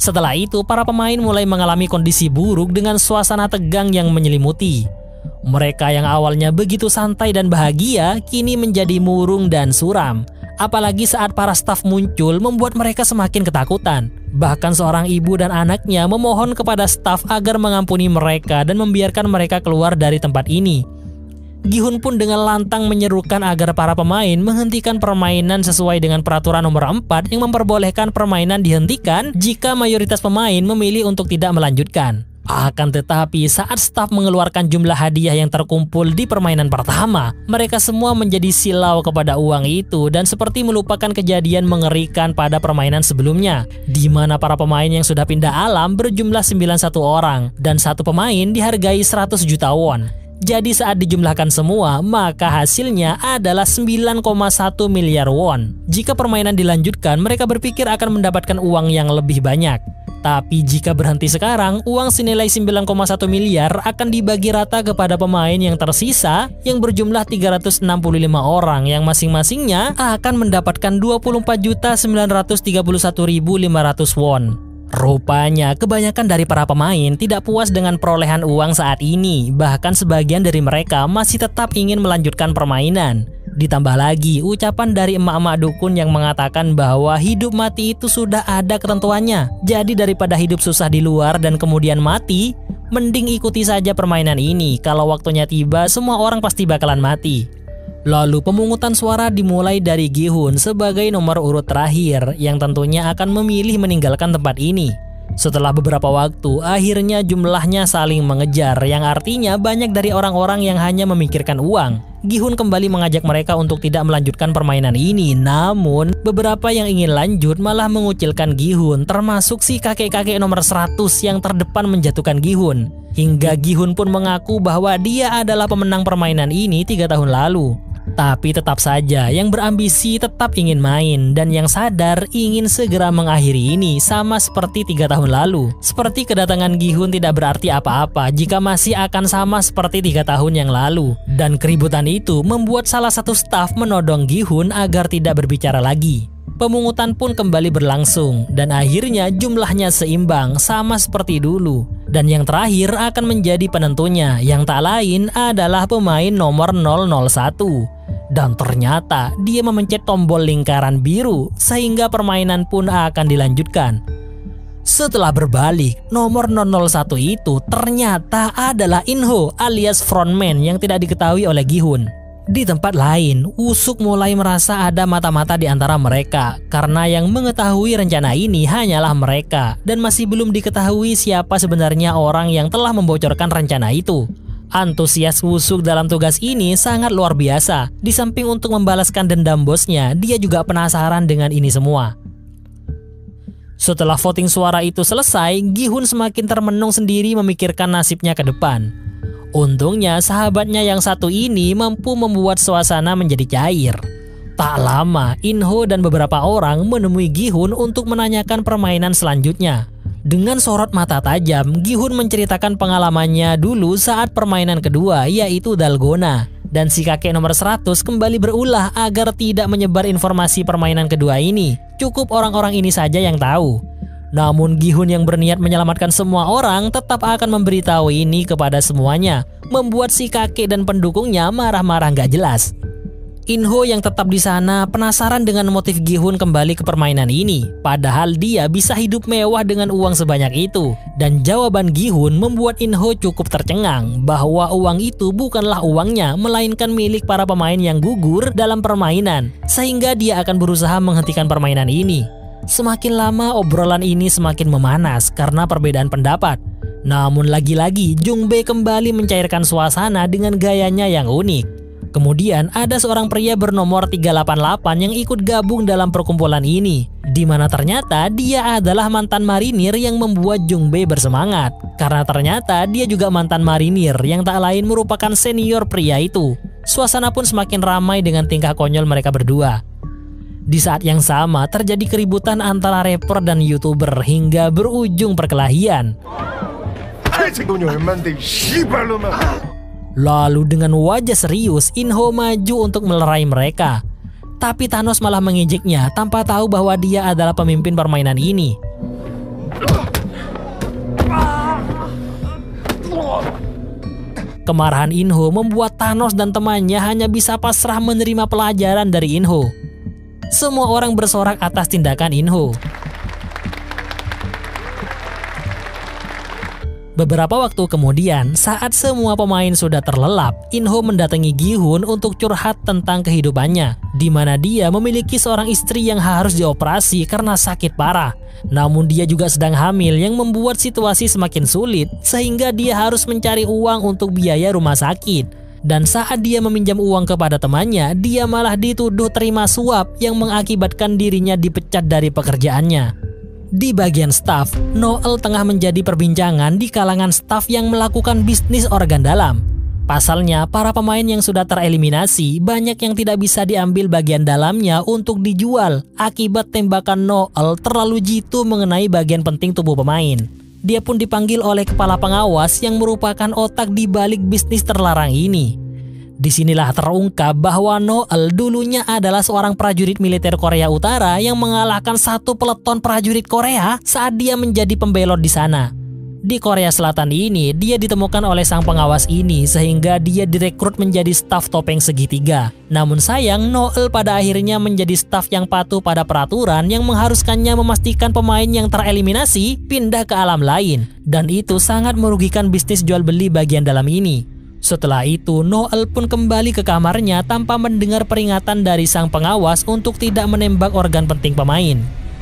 [SPEAKER 2] Setelah itu, para pemain mulai mengalami kondisi buruk dengan suasana tegang yang menyelimuti. Mereka yang awalnya begitu santai dan bahagia, kini menjadi murung dan suram. Apalagi saat para staf muncul membuat mereka semakin ketakutan. Bahkan seorang ibu dan anaknya memohon kepada staf agar mengampuni mereka dan membiarkan mereka keluar dari tempat ini. Gi-hun pun dengan lantang menyerukan agar para pemain menghentikan permainan sesuai dengan peraturan nomor 4 yang memperbolehkan permainan dihentikan jika mayoritas pemain memilih untuk tidak melanjutkan. Akan tetapi saat staf mengeluarkan jumlah hadiah yang terkumpul di permainan pertama, mereka semua menjadi silau kepada uang itu dan seperti melupakan kejadian mengerikan pada permainan sebelumnya, di mana para pemain yang sudah pindah alam berjumlah 91 orang dan satu pemain dihargai 100 juta won. Jadi saat dijumlahkan semua, maka hasilnya adalah 9,1 miliar won. Jika permainan dilanjutkan, mereka berpikir akan mendapatkan uang yang lebih banyak. Tapi jika berhenti sekarang, uang senilai 9,1 miliar akan dibagi rata kepada pemain yang tersisa yang berjumlah 365 orang yang masing-masingnya akan mendapatkan 24.931.500 won. Rupanya kebanyakan dari para pemain tidak puas dengan perolehan uang saat ini, bahkan sebagian dari mereka masih tetap ingin melanjutkan permainan. Ditambah lagi ucapan dari emak-emak dukun yang mengatakan bahwa hidup mati itu sudah ada ketentuannya. Jadi daripada hidup susah di luar dan kemudian mati, mending ikuti saja permainan ini. Kalau waktunya tiba, semua orang pasti bakalan mati. Lalu pemungutan suara dimulai dari Gi-hun sebagai nomor urut terakhir yang tentunya akan memilih meninggalkan tempat ini. Setelah beberapa waktu, akhirnya jumlahnya saling mengejar, yang artinya banyak dari orang-orang yang hanya memikirkan uang. Gi-hun kembali mengajak mereka untuk tidak melanjutkan permainan ini, namun beberapa yang ingin lanjut malah mengucilkan Gi-hun, termasuk si kakek-kakek nomor 100 yang terdepan menjatuhkan Gi-hun. Hingga Gi-hun pun mengaku bahwa dia adalah pemenang permainan ini 3 tahun lalu. Tapi tetap saja yang berambisi tetap ingin main dan yang sadar ingin segera mengakhiri ini, sama seperti 3 tahun lalu. Seperti kedatangan Gi-hun tidak berarti apa-apa jika masih akan sama seperti 3 tahun yang lalu. Dan keributan itu membuat salah satu staf menodong Gi-hun agar tidak berbicara lagi. Pemungutan pun kembali berlangsung dan akhirnya jumlahnya seimbang sama seperti dulu. Dan yang terakhir akan menjadi penentunya, yang tak lain adalah pemain nomor 001. Dan ternyata dia memencet tombol lingkaran biru sehingga permainan pun akan dilanjutkan. Setelah berbalik, nomor 001 itu ternyata adalah In-ho alias frontman yang tidak diketahui oleh Gi-hun. Di tempat lain, Woo-suk mulai merasa ada mata-mata di antara mereka karena yang mengetahui rencana ini hanyalah mereka dan masih belum diketahui siapa sebenarnya orang yang telah membocorkan rencana itu. Antusias Woo-suk dalam tugas ini sangat luar biasa. Di samping untuk membalaskan dendam bosnya, dia juga penasaran dengan ini semua. Setelah voting suara itu selesai, Gi-hun semakin termenung sendiri memikirkan nasibnya ke depan. Untungnya sahabatnya yang satu ini mampu membuat suasana menjadi cair. Tak lama, In-ho dan beberapa orang menemui Gi-hun untuk menanyakan permainan selanjutnya. Dengan sorot mata tajam, Gi-hun menceritakan pengalamannya dulu saat permainan kedua, yaitu Dalgona. Dan si kakek nomor 100 kembali berulah agar tidak menyebar informasi permainan kedua ini. Cukup orang-orang ini saja yang tahu. Namun Gi-hun yang berniat menyelamatkan semua orang tetap akan memberitahu ini kepada semuanya, membuat si kakek dan pendukungnya marah-marah gak jelas. In-ho yang tetap di sana penasaran dengan motif Gi-hun kembali ke permainan ini, padahal dia bisa hidup mewah dengan uang sebanyak itu. Dan jawaban Gi-hun membuat In-ho cukup tercengang bahwa uang itu bukanlah uangnya, melainkan milik para pemain yang gugur dalam permainan, sehingga dia akan berusaha menghentikan permainan ini. Semakin lama obrolan ini semakin memanas karena perbedaan pendapat. Namun lagi-lagi Jung Bae kembali mencairkan suasana dengan gayanya yang unik. Kemudian ada seorang pria bernomor 388 yang ikut gabung dalam perkumpulan ini, di mana ternyata dia adalah mantan marinir yang membuat Jung Bae bersemangat. Karena ternyata dia juga mantan marinir yang tak lain merupakan senior pria itu. Suasana pun semakin ramai dengan tingkah konyol mereka berdua. Di saat yang sama terjadi keributan antara rapper dan YouTuber hingga berujung perkelahian. Lalu dengan wajah serius, In-ho maju untuk melerai mereka. Tapi Thanos malah mengejeknya tanpa tahu bahwa dia adalah pemimpin permainan ini. Kemarahan In-ho membuat Thanos dan temannya hanya bisa pasrah menerima pelajaran dari In-ho. Semua orang bersorak atas tindakan In-ho. Beberapa waktu kemudian, saat semua pemain sudah terlelap, In-ho mendatangi Gi-hun untuk curhat tentang kehidupannya, di mana dia memiliki seorang istri yang harus dioperasi karena sakit parah. Namun dia juga sedang hamil yang membuat situasi semakin sulit, sehingga dia harus mencari uang untuk biaya rumah sakit. Dan saat dia meminjam uang kepada temannya, dia malah dituduh terima suap yang mengakibatkan dirinya dipecat dari pekerjaannya. Di bagian staf, Noel tengah menjadi perbincangan di kalangan staf yang melakukan bisnis organ dalam. Pasalnya, para pemain yang sudah tereliminasi banyak yang tidak bisa diambil bagian dalamnya untuk dijual akibat tembakan Noel terlalu jitu mengenai bagian penting tubuh pemain. Dia pun dipanggil oleh kepala pengawas yang merupakan otak di balik bisnis terlarang ini. Disinilah terungkap bahwa Noel dulunya adalah seorang prajurit militer Korea Utara yang mengalahkan satu peleton prajurit Korea saat dia menjadi pembelot di sana. Di Korea Selatan ini, dia ditemukan oleh sang pengawas ini sehingga dia direkrut menjadi staf topeng segitiga. Namun sayang, Noel pada akhirnya menjadi staf yang patuh pada peraturan yang mengharuskannya memastikan pemain yang tereliminasi pindah ke alam lain. Dan itu sangat merugikan bisnis jual beli bagian dalam ini. Setelah itu, Noel pun kembali ke kamarnya tanpa mendengar peringatan dari sang pengawas untuk tidak menembak organ penting pemain.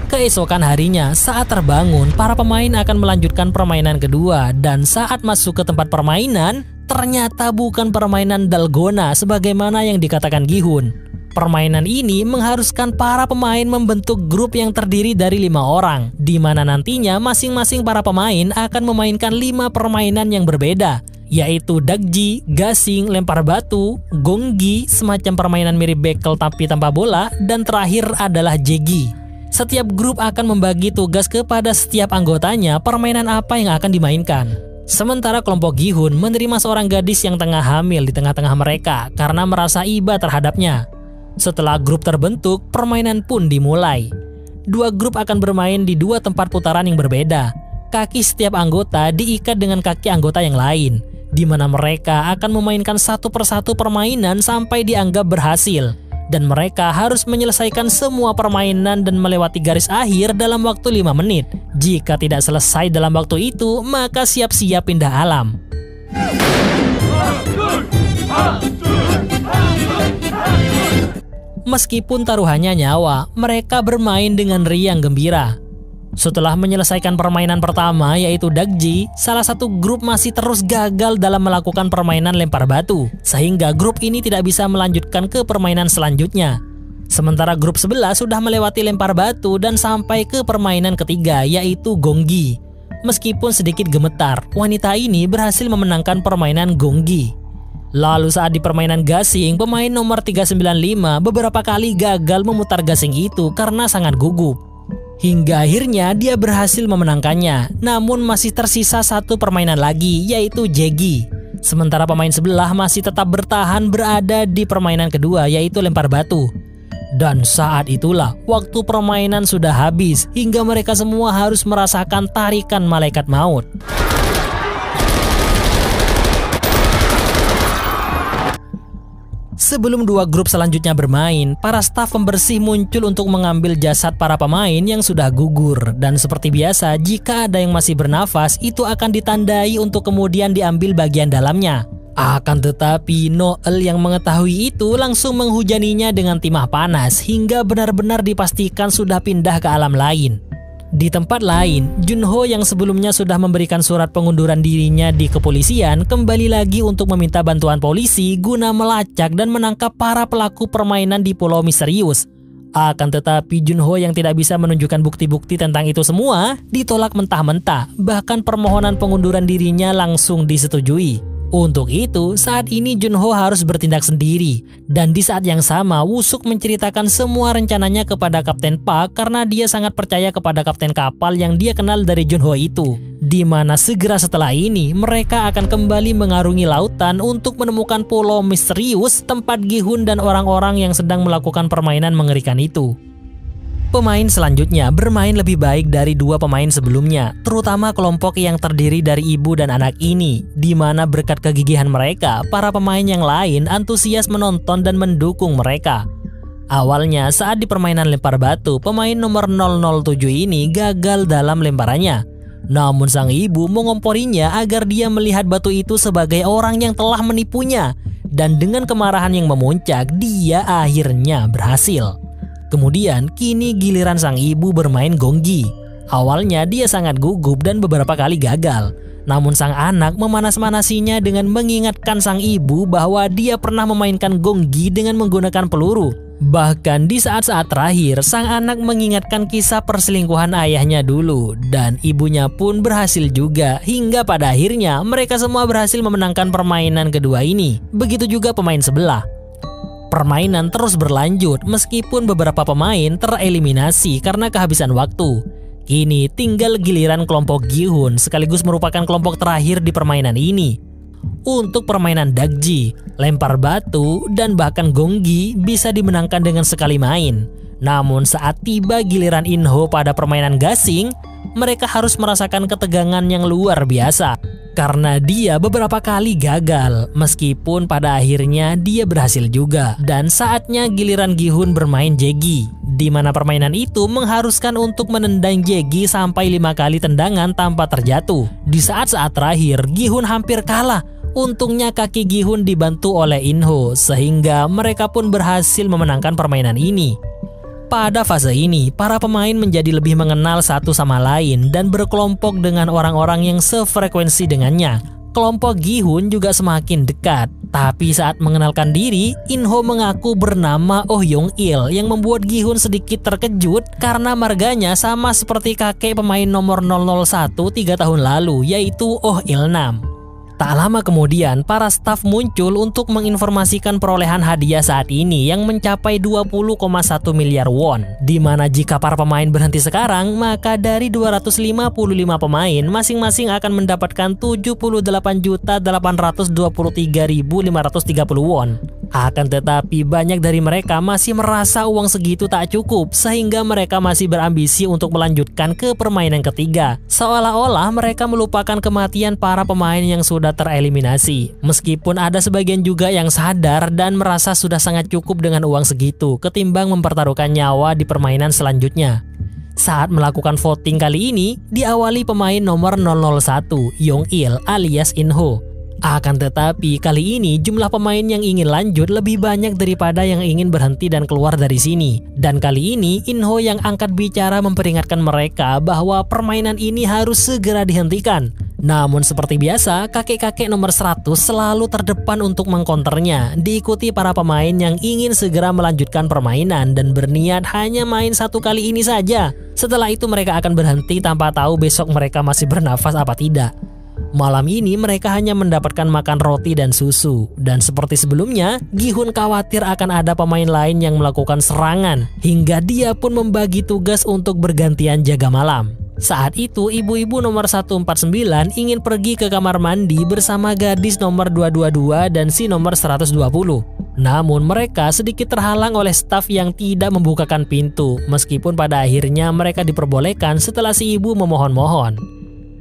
[SPEAKER 2] Keesokan harinya, saat terbangun, para pemain akan melanjutkan permainan kedua, dan saat masuk ke tempat permainan, ternyata bukan permainan dalgona sebagaimana yang dikatakan Gi-hun. Permainan ini mengharuskan para pemain membentuk grup yang terdiri dari 5 orang, di mana nantinya masing-masing para pemain akan memainkan 5 permainan yang berbeda, yaitu dakji, gasing, lempar batu, gonggi, semacam permainan mirip bekel tapi tanpa bola, dan terakhir adalah jegi. Setiap grup akan membagi tugas kepada setiap anggotanya permainan apa yang akan dimainkan. Sementara kelompok Gi-hun menerima seorang gadis yang tengah hamil di tengah-tengah mereka karena merasa iba terhadapnya. Setelah grup terbentuk, permainan pun dimulai. 2 grup akan bermain di 2 tempat putaran yang berbeda. Kaki setiap anggota diikat dengan kaki anggota yang lain, di mana mereka akan memainkan satu persatu permainan sampai dianggap berhasil. Dan mereka harus menyelesaikan semua permainan dan melewati garis akhir dalam waktu 5 menit. Jika tidak selesai dalam waktu itu, maka siap-siap pindah alam. Meskipun taruhannya nyawa, mereka bermain dengan riang gembira. Setelah menyelesaikan permainan pertama yaitu dakji, salah satu grup masih terus gagal dalam melakukan permainan lempar batu, sehingga grup ini tidak bisa melanjutkan ke permainan selanjutnya. Sementara grup sebelah sudah melewati lempar batu dan sampai ke permainan ketiga yaitu gonggi. Meskipun sedikit gemetar, wanita ini berhasil memenangkan permainan gonggi. Lalu saat di permainan gasing, pemain nomor 395 beberapa kali gagal memutar gasing itu karena sangat gugup. Hingga akhirnya dia berhasil memenangkannya, namun masih tersisa satu permainan lagi yaitu jegi. Sementara pemain sebelah masih tetap bertahan berada di permainan kedua yaitu lempar batu. Dan saat itulah waktu permainan sudah habis hingga mereka semua harus merasakan tarikan malaikat maut. Sebelum 2 grup selanjutnya bermain, para staf pembersih muncul untuk mengambil jasad para pemain yang sudah gugur. Dan seperti biasa, jika ada yang masih bernafas, itu akan ditandai untuk kemudian diambil bagian dalamnya. Akan tetapi, Noel yang mengetahui itu langsung menghujaninya dengan timah panas hingga benar-benar dipastikan sudah pindah ke alam lain. Di tempat lain, Junho yang sebelumnya sudah memberikan surat pengunduran dirinya di kepolisian kembali lagi untuk meminta bantuan polisi guna melacak dan menangkap para pelaku permainan di Pulau Misterius. Akan tetapi Junho yang tidak bisa menunjukkan bukti-bukti tentang itu semua ditolak mentah-mentah, bahkan permohonan pengunduran dirinya langsung disetujui. Untuk itu, saat ini Junho harus bertindak sendiri. Dan di saat yang sama, Woo-suk menceritakan semua rencananya kepada Kapten Park karena dia sangat percaya kepada kapten kapal yang dia kenal dari Junho itu. Di mana segera setelah ini, mereka akan kembali mengarungi lautan untuk menemukan Pulau Misterius, tempat Gi-hun dan orang-orang yang sedang melakukan permainan mengerikan itu. Pemain selanjutnya bermain lebih baik dari 2 pemain sebelumnya, terutama kelompok yang terdiri dari ibu dan anak ini, di mana berkat kegigihan mereka, para pemain yang lain antusias menonton dan mendukung mereka. Awalnya saat di permainan lempar batu, pemain nomor 007 ini gagal dalam lemparannya. Namun sang ibu mengomporinya agar dia melihat batu itu sebagai orang yang telah menipunya. Dan dengan kemarahan yang memuncak, dia akhirnya berhasil. Kemudian kini giliran sang ibu bermain gonggi. Awalnya dia sangat gugup dan beberapa kali gagal. Namun sang anak memanas-manasinya dengan mengingatkan sang ibu bahwa dia pernah memainkan gonggi dengan menggunakan peluru. Bahkan di saat-saat terakhir, sang anak mengingatkan kisah perselingkuhan ayahnya dulu. Dan ibunya pun berhasil juga, hingga pada akhirnya mereka semua berhasil memenangkan permainan kedua ini. Begitu juga pemain sebelah. Permainan terus berlanjut meskipun beberapa pemain tereliminasi karena kehabisan waktu. Kini tinggal giliran kelompok Gi-hun, sekaligus merupakan kelompok terakhir di permainan ini. Untuk permainan dakji, lempar batu, dan bahkan gonggi bisa dimenangkan dengan sekali main. Namun saat tiba giliran In-ho pada permainan gasing, mereka harus merasakan ketegangan yang luar biasa. Karena dia beberapa kali gagal, meskipun pada akhirnya dia berhasil juga. Dan saatnya giliran Gi-hun bermain jegi, di mana permainan itu mengharuskan untuk menendang jegi sampai 5 kali tendangan tanpa terjatuh. Di saat-saat terakhir, Gi-hun hampir kalah. Untungnya kaki Gi-hun dibantu oleh In-ho, sehingga mereka pun berhasil memenangkan permainan ini. Pada fase ini, para pemain menjadi lebih mengenal satu sama lain dan berkelompok dengan orang-orang yang sefrekuensi dengannya. Kelompok Gi-hun juga semakin dekat. Tapi saat mengenalkan diri, In-ho mengaku bernama Oh Young-il yang membuat Gi-hun sedikit terkejut karena marganya sama seperti kakek pemain nomor 001 3 tahun lalu, yaitu Oh Il-nam. Tak lama kemudian, para staf muncul untuk menginformasikan perolehan hadiah saat ini yang mencapai 20,1 miliar won. Di mana jika para pemain berhenti sekarang, maka dari 255 pemain, masing-masing akan mendapatkan 78.823.530 won. Akan tetapi banyak dari mereka masih merasa uang segitu tak cukup, sehingga mereka masih berambisi untuk melanjutkan ke permainan ketiga. Seolah-olah mereka melupakan kematian para pemain yang sudah tereliminasi. Meskipun ada sebagian juga yang sadar dan merasa sudah sangat cukup dengan uang segitu ketimbang mempertaruhkan nyawa di permainan selanjutnya. Saat melakukan voting kali ini, diawali pemain nomor 001, Young-il alias In-ho. Akan tetapi kali ini jumlah pemain yang ingin lanjut lebih banyak daripada yang ingin berhenti dan keluar dari sini. Dan kali ini In-ho yang angkat bicara memperingatkan mereka bahwa permainan ini harus segera dihentikan. Namun seperti biasa, kakek-kakek nomor 100 selalu terdepan untuk mengkonternya, diikuti para pemain yang ingin segera melanjutkan permainan dan berniat hanya main satu kali ini saja. Setelah itu mereka akan berhenti tanpa tahu besok mereka masih bernafas apa tidak. Malam ini mereka hanya mendapatkan makan roti dan susu. Dan seperti sebelumnya, Gi-hun khawatir akan ada pemain lain yang melakukan serangan, hingga dia pun membagi tugas untuk bergantian jaga malam. Saat itu ibu-ibu nomor 149 ingin pergi ke kamar mandi bersama gadis nomor 222 dan si nomor 120. Namun mereka sedikit terhalang oleh staf yang tidak membukakan pintu, meskipun pada akhirnya mereka diperbolehkan setelah si ibu memohon-mohon.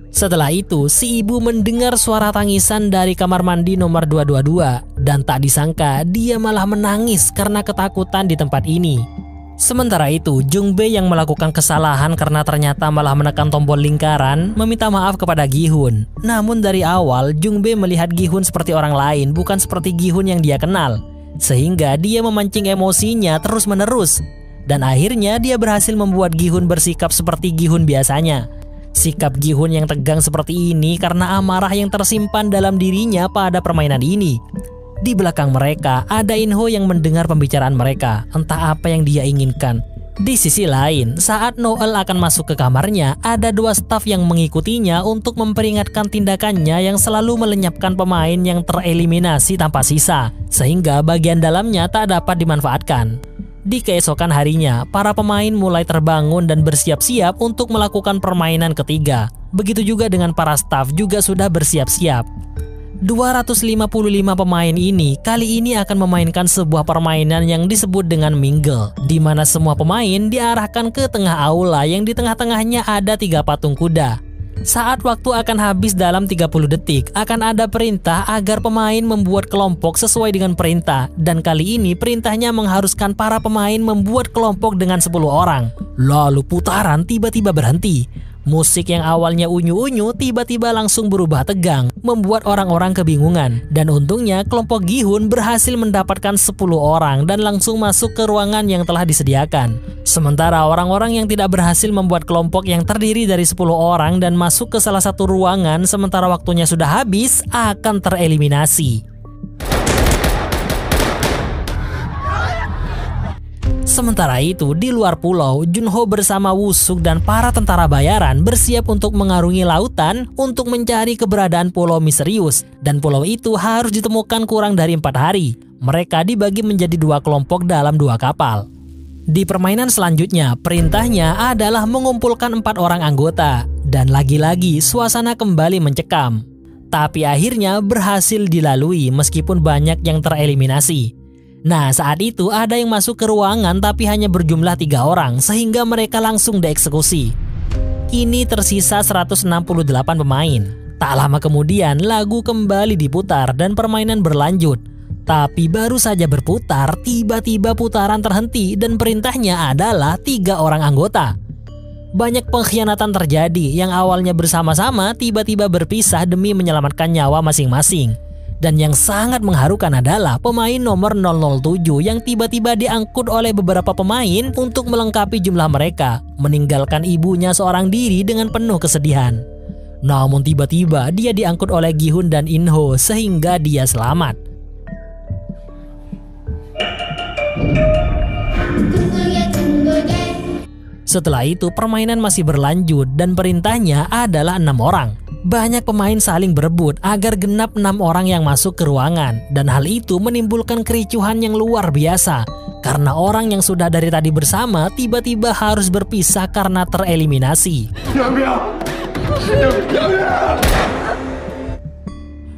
[SPEAKER 2] Setelah itu, si ibu mendengar suara tangisan dari kamar mandi nomor 222 dan tak disangka dia malah menangis karena ketakutan di tempat ini. Sementara itu, Jung-bae yang melakukan kesalahan karena ternyata malah menekan tombol lingkaran meminta maaf kepada Gi-hun. Namun dari awal, Jung-bae melihat Gi-hun seperti orang lain, bukan seperti Gi-hun yang dia kenal. Sehingga dia memancing emosinya terus-menerus. Dan akhirnya dia berhasil membuat Gi-hun bersikap seperti Gi-hun biasanya. Sikap Gi-hun yang tegang seperti ini karena amarah yang tersimpan dalam dirinya pada permainan ini. Di belakang mereka ada In-ho yang mendengar pembicaraan mereka, entah apa yang dia inginkan. Di sisi lain, saat Noel akan masuk ke kamarnya, ada dua staf yang mengikutinya untuk memperingatkan tindakannya yang selalu melenyapkan pemain yang tereliminasi tanpa sisa, sehingga bagian dalamnya tak dapat dimanfaatkan. Di keesokan harinya, para pemain mulai terbangun dan bersiap-siap untuk melakukan permainan ketiga. Begitu juga dengan para staf juga sudah bersiap-siap. 255 pemain ini kali ini akan memainkan sebuah permainan yang disebut dengan mingle, di mana semua pemain diarahkan ke tengah aula yang di tengah-tengahnya ada 3 patung kuda. Saat waktu akan habis dalam 30 detik, akan ada perintah agar pemain membuat kelompok sesuai dengan perintah. Dan kali ini perintahnya mengharuskan para pemain membuat kelompok dengan 10 orang. Lalu putaran tiba-tiba berhenti. Musik yang awalnya unyu-unyu tiba-tiba langsung berubah tegang, membuat orang-orang kebingungan. Dan untungnya kelompok Gi-hun berhasil mendapatkan 10 orang dan langsung masuk ke ruangan yang telah disediakan. Sementara orang-orang yang tidak berhasil membuat kelompok yang terdiri dari 10 orang dan masuk ke salah satu ruangan sementara waktunya sudah habis akan tereliminasi. Sementara itu, di luar pulau, Junho bersama Woo-suk dan para tentara bayaran bersiap untuk mengarungi lautan untuk mencari keberadaan pulau misterius. Dan pulau itu harus ditemukan kurang dari 4 hari. Mereka dibagi menjadi 2 kelompok dalam 2 kapal. Di permainan selanjutnya, perintahnya adalah mengumpulkan 4 orang anggota. Dan lagi-lagi, suasana kembali mencekam. Tapi akhirnya berhasil dilalui meskipun banyak yang tereliminasi. Nah, saat itu ada yang masuk ke ruangan tapi hanya berjumlah 3 orang sehingga mereka langsung dieksekusi. Kini tersisa 168 pemain. Tak lama kemudian lagu kembali diputar dan permainan berlanjut. Tapi baru saja berputar, tiba-tiba putaran terhenti dan perintahnya adalah 3 orang anggota. Banyak pengkhianatan terjadi yang awalnya bersama-sama tiba-tiba berpisah demi menyelamatkan nyawa masing-masing. Dan yang sangat mengharukan adalah pemain nomor 007 yang tiba-tiba diangkut oleh beberapa pemain untuk melengkapi jumlah mereka, meninggalkan ibunya seorang diri dengan penuh kesedihan. Namun tiba-tiba dia diangkut oleh Gi-hun dan In-ho sehingga dia selamat. Setelah itu permainan masih berlanjut dan perintahnya adalah 6 orang. Banyak pemain saling berebut agar genap 6 orang yang masuk ke ruangan. Dan hal itu menimbulkan kericuhan yang luar biasa. Karena orang yang sudah dari tadi bersama tiba-tiba harus berpisah karena tereliminasi.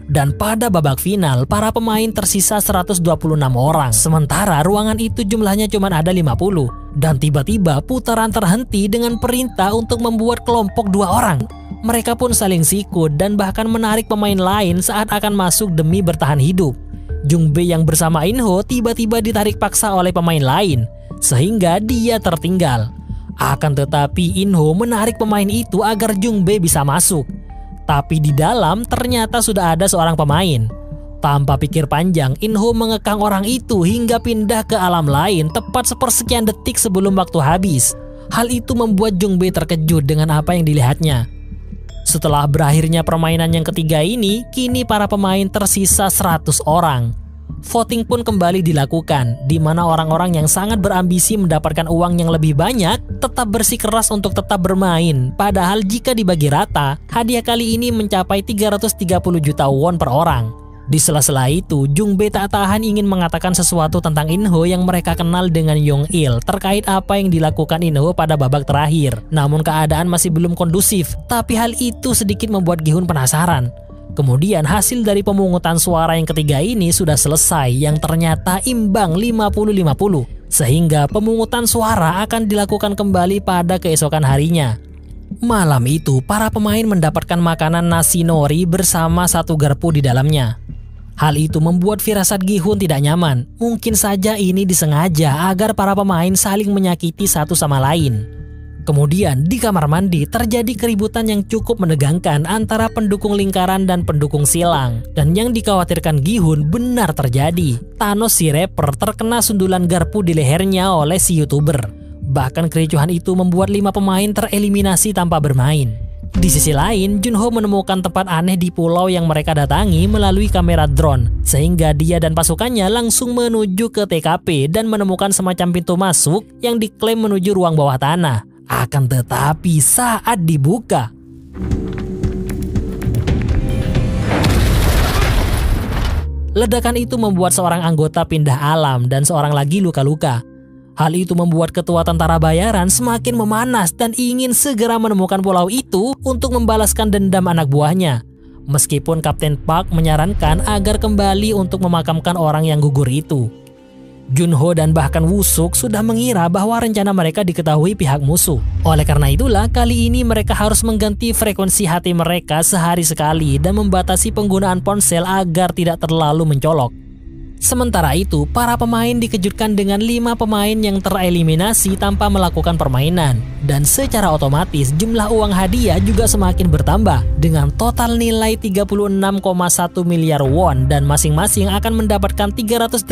[SPEAKER 2] Dan pada babak final, para pemain tersisa 126 orang. Sementara ruangan itu jumlahnya cuma ada 50. Dan tiba-tiba putaran terhenti dengan perintah untuk membuat kelompok 2 orang. Mereka pun saling sikut dan bahkan menarik pemain lain saat akan masuk demi bertahan hidup. Jung-bae yang bersama In-ho tiba-tiba ditarik paksa oleh pemain lain, sehingga dia tertinggal. Akan tetapi In-ho menarik pemain itu agar Jung-bae bisa masuk. Tapi di dalam ternyata sudah ada seorang pemain. Tanpa pikir panjang, In-ho mengekang orang itu hingga pindah ke alam lain tepat sepersekian detik sebelum waktu habis. Hal itu membuat Jung-bae terkejut dengan apa yang dilihatnya. Setelah berakhirnya permainan yang ketiga ini, kini para pemain tersisa 100 orang. Voting pun kembali dilakukan, di mana orang-orang yang sangat berambisi mendapatkan uang yang lebih banyak tetap bersikeras untuk tetap bermain. Padahal jika dibagi rata, hadiah kali ini mencapai 330 juta won per orang. Di sela-sela itu, Jung-bae tak tahan ingin mengatakan sesuatu tentang In-ho yang mereka kenal dengan Yong-il terkait apa yang dilakukan In-ho pada babak terakhir. Namun keadaan masih belum kondusif, tapi hal itu sedikit membuat Gi-hun penasaran. Kemudian hasil dari pemungutan suara yang ketiga ini sudah selesai yang ternyata imbang 50-50. Sehingga pemungutan suara akan dilakukan kembali pada keesokan harinya. Malam itu, para pemain mendapatkan makanan nasi nori bersama 1 garpu di dalamnya. Hal itu membuat firasat Gi-hun tidak nyaman. Mungkin saja ini disengaja agar para pemain saling menyakiti satu sama lain. Kemudian di kamar mandi terjadi keributan yang cukup menegangkan antara pendukung lingkaran dan pendukung silang. Dan yang dikhawatirkan Gi-hun benar terjadi. Thanos si rapper terkena sundulan garpu di lehernya oleh si YouTuber. Bahkan kericuhan itu membuat 5 pemain tereliminasi tanpa bermain. Di sisi lain, Junho menemukan tempat aneh di pulau yang mereka datangi melalui kamera drone. Sehingga dia dan pasukannya langsung menuju ke TKP dan menemukan semacam pintu masuk yang diklaim menuju ruang bawah tanah. Akan tetapi saat dibuka, ledakan itu membuat seorang anggota pindah alam dan seorang lagi luka-luka. Hal itu membuat ketua tentara bayaran semakin memanas dan ingin segera menemukan pulau itu untuk membalaskan dendam anak buahnya. Meskipun Kapten Park menyarankan agar kembali untuk memakamkan orang yang gugur itu. Junho dan bahkan Woo-suk sudah mengira bahwa rencana mereka diketahui pihak musuh. Oleh karena itulah, kali ini mereka harus mengganti frekuensi hati mereka sehari sekali dan membatasi penggunaan ponsel agar tidak terlalu mencolok. Sementara itu, para pemain dikejutkan dengan 5 pemain yang tereliminasi tanpa melakukan permainan. Dan secara otomatis jumlah uang hadiah juga semakin bertambah dengan total nilai 36,1 miliar won dan masing-masing akan mendapatkan 380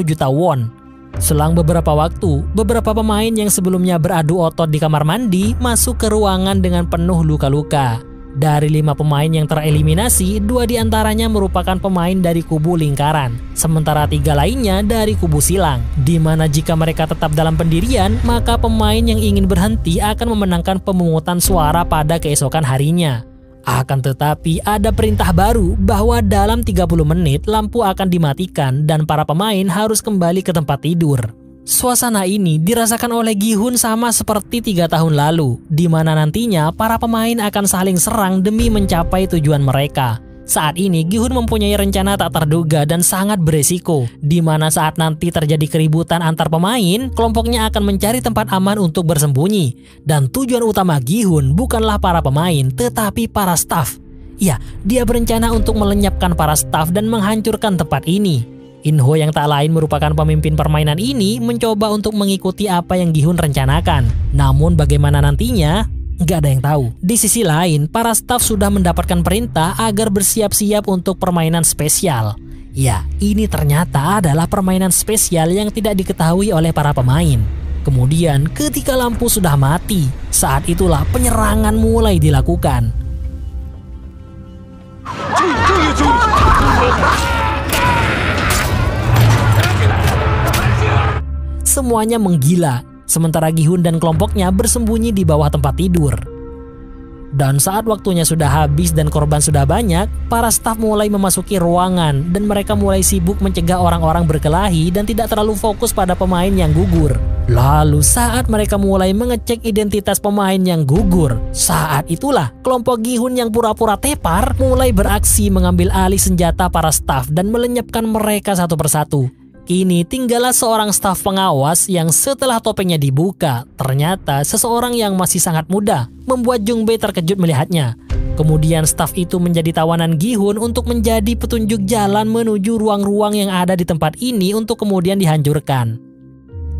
[SPEAKER 2] juta won. Selang beberapa waktu, beberapa pemain yang sebelumnya beradu otot di kamar mandi masuk ke ruangan dengan penuh luka-luka. Dari 5 pemain yang tereliminasi, 2 diantaranya merupakan pemain dari kubu lingkaran, sementara 3 lainnya dari kubu silang, di mana jika mereka tetap dalam pendirian, maka pemain yang ingin berhenti akan memenangkan pemungutan suara pada keesokan harinya. Akan tetapi ada perintah baru bahwa dalam 30 menit lampu akan dimatikan dan para pemain harus kembali ke tempat tidur. Suasana ini dirasakan oleh Gi-hun sama seperti 3 tahun lalu, di mana nantinya para pemain akan saling serang demi mencapai tujuan mereka. Saat ini Gi-hun mempunyai rencana tak terduga dan sangat beresiko, di mana saat nanti terjadi keributan antar pemain, kelompoknya akan mencari tempat aman untuk bersembunyi. Dan tujuan utama Gi-hun bukanlah para pemain, tetapi para staf. Ya, dia berencana untuk melenyapkan para staf dan menghancurkan tempat ini. In-ho yang tak lain merupakan pemimpin permainan ini mencoba untuk mengikuti apa yang Gi-hun rencanakan. Namun bagaimana nantinya, nggak ada yang tahu. Di sisi lain, para staf sudah mendapatkan perintah agar bersiap-siap untuk permainan spesial. Ya, ini ternyata adalah permainan spesial yang tidak diketahui oleh para pemain. Kemudian ketika lampu sudah mati, saat itulah penyerangan mulai dilakukan. Semuanya menggila, sementara Gi-hun dan kelompoknya bersembunyi di bawah tempat tidur. Dan saat waktunya sudah habis dan korban sudah banyak, para staf mulai memasuki ruangan dan mereka mulai sibuk mencegah orang-orang berkelahi dan tidak terlalu fokus pada pemain yang gugur. Lalu saat mereka mulai mengecek identitas pemain yang gugur, saat itulah kelompok Gi-hun yang pura-pura tepar mulai beraksi mengambil alih senjata para staf dan melenyapkan mereka satu persatu. Kini tinggallah seorang staf pengawas yang setelah topengnya dibuka, ternyata seseorang yang masih sangat muda, membuat Jung Bae terkejut melihatnya. Kemudian staf itu menjadi tawanan Gi-hun untuk menjadi petunjuk jalan menuju ruang-ruang yang ada di tempat ini untuk kemudian dihancurkan.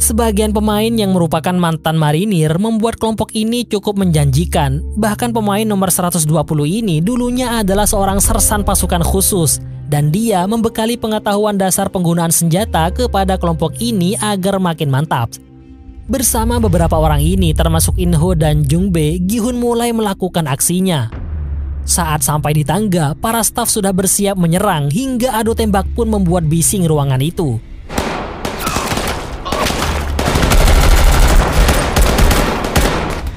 [SPEAKER 2] Sebagian pemain yang merupakan mantan marinir membuat kelompok ini cukup menjanjikan. Bahkan pemain nomor 120 ini dulunya adalah seorang sersan pasukan khusus. Dan dia membekali pengetahuan dasar penggunaan senjata kepada kelompok ini agar makin mantap. Bersama beberapa orang ini termasuk In-ho dan Jung Bae, Gi-hun mulai melakukan aksinya. Saat sampai di tangga, para staf sudah bersiap menyerang hingga adu tembak pun membuat bising ruangan itu.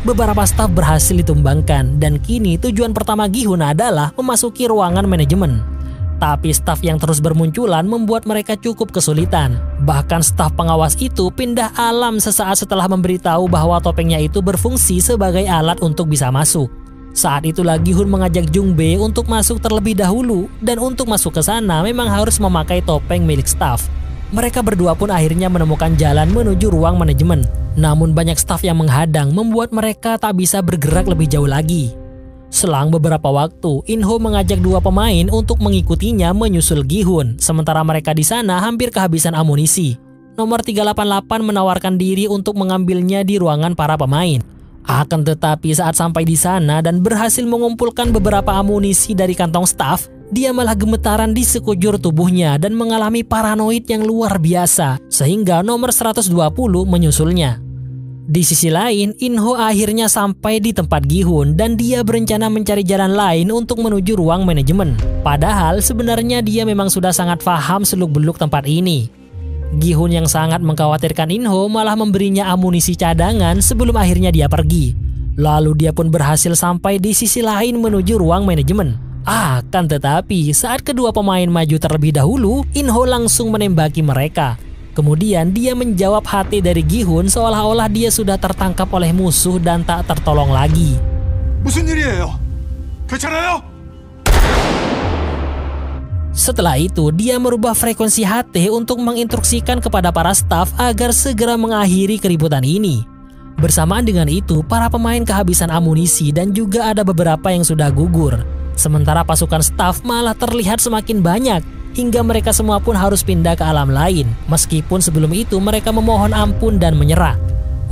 [SPEAKER 2] Beberapa staf berhasil ditumbangkan dan kini tujuan pertama Gi-hun adalah memasuki ruangan manajemen. Tapi staf yang terus bermunculan membuat mereka cukup kesulitan. Bahkan staf pengawas itu pindah alam sesaat setelah memberitahu bahwa topengnya itu berfungsi sebagai alat untuk bisa masuk. Saat itulah Gi-hun mengajak Jung Bae untuk masuk terlebih dahulu, dan untuk masuk ke sana memang harus memakai topeng milik staf. Mereka berdua pun akhirnya menemukan jalan menuju ruang manajemen. Namun banyak staf yang menghadang membuat mereka tak bisa bergerak lebih jauh lagi. Selang beberapa waktu, In-ho mengajak 2 pemain untuk mengikutinya menyusul Gi-hun, sementara mereka di sana hampir kehabisan amunisi. Nomor 388 menawarkan diri untuk mengambilnya di ruangan para pemain. Akan tetapi saat sampai di sana dan berhasil mengumpulkan beberapa amunisi dari kantong staf, dia malah gemetaran di sekujur tubuhnya dan mengalami paranoid yang luar biasa, sehingga nomor 120 menyusulnya. Di sisi lain, In-ho akhirnya sampai di tempat Gi-hun dan dia berencana mencari jalan lain untuk menuju ruang manajemen. Padahal sebenarnya dia memang sudah sangat paham seluk-beluk tempat ini. Gi-hun yang sangat mengkhawatirkan In-ho malah memberinya amunisi cadangan sebelum akhirnya dia pergi. Lalu dia pun berhasil sampai di sisi lain menuju ruang manajemen. Akan tetapi saat kedua pemain maju terlebih dahulu, In-ho langsung menembaki mereka. Kemudian dia menjawab hati dari Gi-hun seolah-olah dia sudah tertangkap oleh musuh dan tak tertolong lagi.
[SPEAKER 1] 무슨 일이에요? 괜찮아요?
[SPEAKER 2] Setelah itu, dia merubah frekuensi HT untuk menginstruksikan kepada para staf agar segera mengakhiri keributan ini. Bersamaan dengan itu, para pemain kehabisan amunisi dan juga ada beberapa yang sudah gugur. Sementara pasukan staf malah terlihat semakin banyak, hingga mereka semua pun harus pindah ke alam lain. Meskipun sebelum itu mereka memohon ampun dan menyerah.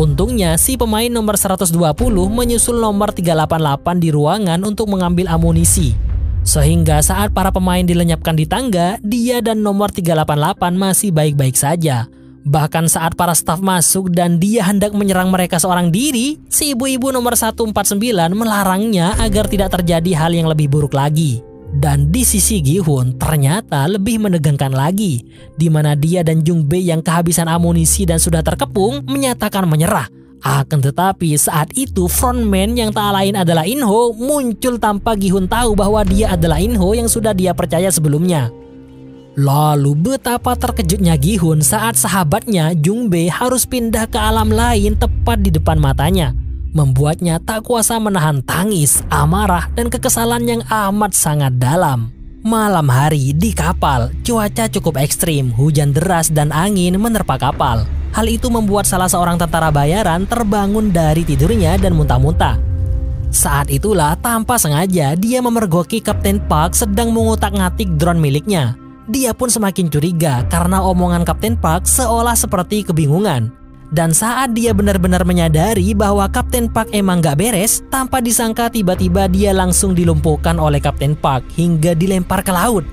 [SPEAKER 2] Untungnya, si pemain nomor 120 menyusul nomor 388 di ruangan untuk mengambil amunisi. Sehingga saat para pemain dilenyapkan di tangga, dia dan nomor 388 masih baik-baik saja. Bahkan saat para staf masuk dan dia hendak menyerang mereka seorang diri, si ibu-ibu nomor 149 melarangnya agar tidak terjadi hal yang lebih buruk lagi. Dan di sisi Gi-hun ternyata lebih menegangkan lagi, di mana dia dan Jung Bae yang kehabisan amunisi dan sudah terkepung menyatakan menyerah. Akan tetapi saat itu frontman yang tak lain adalah In-ho muncul tanpa Gi-hun tahu bahwa dia adalah In-ho yang sudah dia percaya sebelumnya. Lalu betapa terkejutnya Gi-hun saat sahabatnya Jung Bae harus pindah ke alam lain tepat di depan matanya. Membuatnya tak kuasa menahan tangis, amarah, dan kekesalan yang amat sangat dalam. Malam hari di kapal, cuaca cukup ekstrim, hujan deras dan angin menerpa kapal. Hal itu membuat salah seorang tentara bayaran terbangun dari tidurnya dan muntah-muntah. Saat itulah tanpa sengaja dia memergoki Kapten Park sedang mengutak-ngatik drone miliknya. Dia pun semakin curiga karena omongan Kapten Park seolah seperti kebingungan. Dan saat dia benar-benar menyadari bahwa Kapten Park emang gak beres, tanpa disangka tiba-tiba dia langsung dilumpuhkan oleh Kapten Park hingga dilempar ke laut.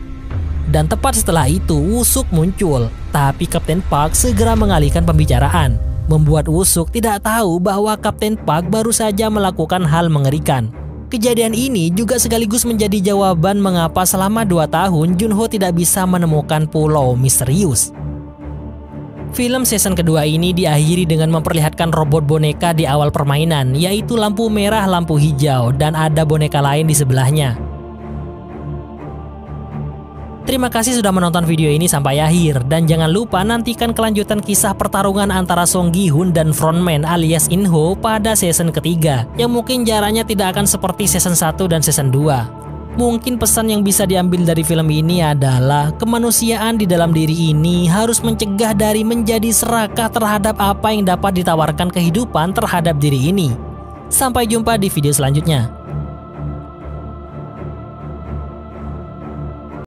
[SPEAKER 2] Dan tepat setelah itu Woo-suk muncul, tapi Kapten Park segera mengalihkan pembicaraan, membuat Woo-suk tidak tahu bahwa Kapten Park baru saja melakukan hal mengerikan. Kejadian ini juga sekaligus menjadi jawaban mengapa selama 2 tahun Junho tidak bisa menemukan pulau misterius. Film season kedua ini diakhiri dengan memperlihatkan robot boneka di awal permainan, yaitu lampu merah, lampu hijau, dan ada boneka lain di sebelahnya. Terima kasih sudah menonton video ini sampai akhir, dan jangan lupa nantikan kelanjutan kisah pertarungan antara Song Gi-hun dan frontman alias In-ho pada season ketiga, yang mungkin jaraknya tidak akan seperti season 1 dan season 2. Mungkin pesan yang bisa diambil dari film ini adalah kemanusiaan di dalam diri ini harus mencegah dari menjadi serakah terhadap apa yang dapat ditawarkan kehidupan terhadap diri ini. Sampai jumpa di video selanjutnya.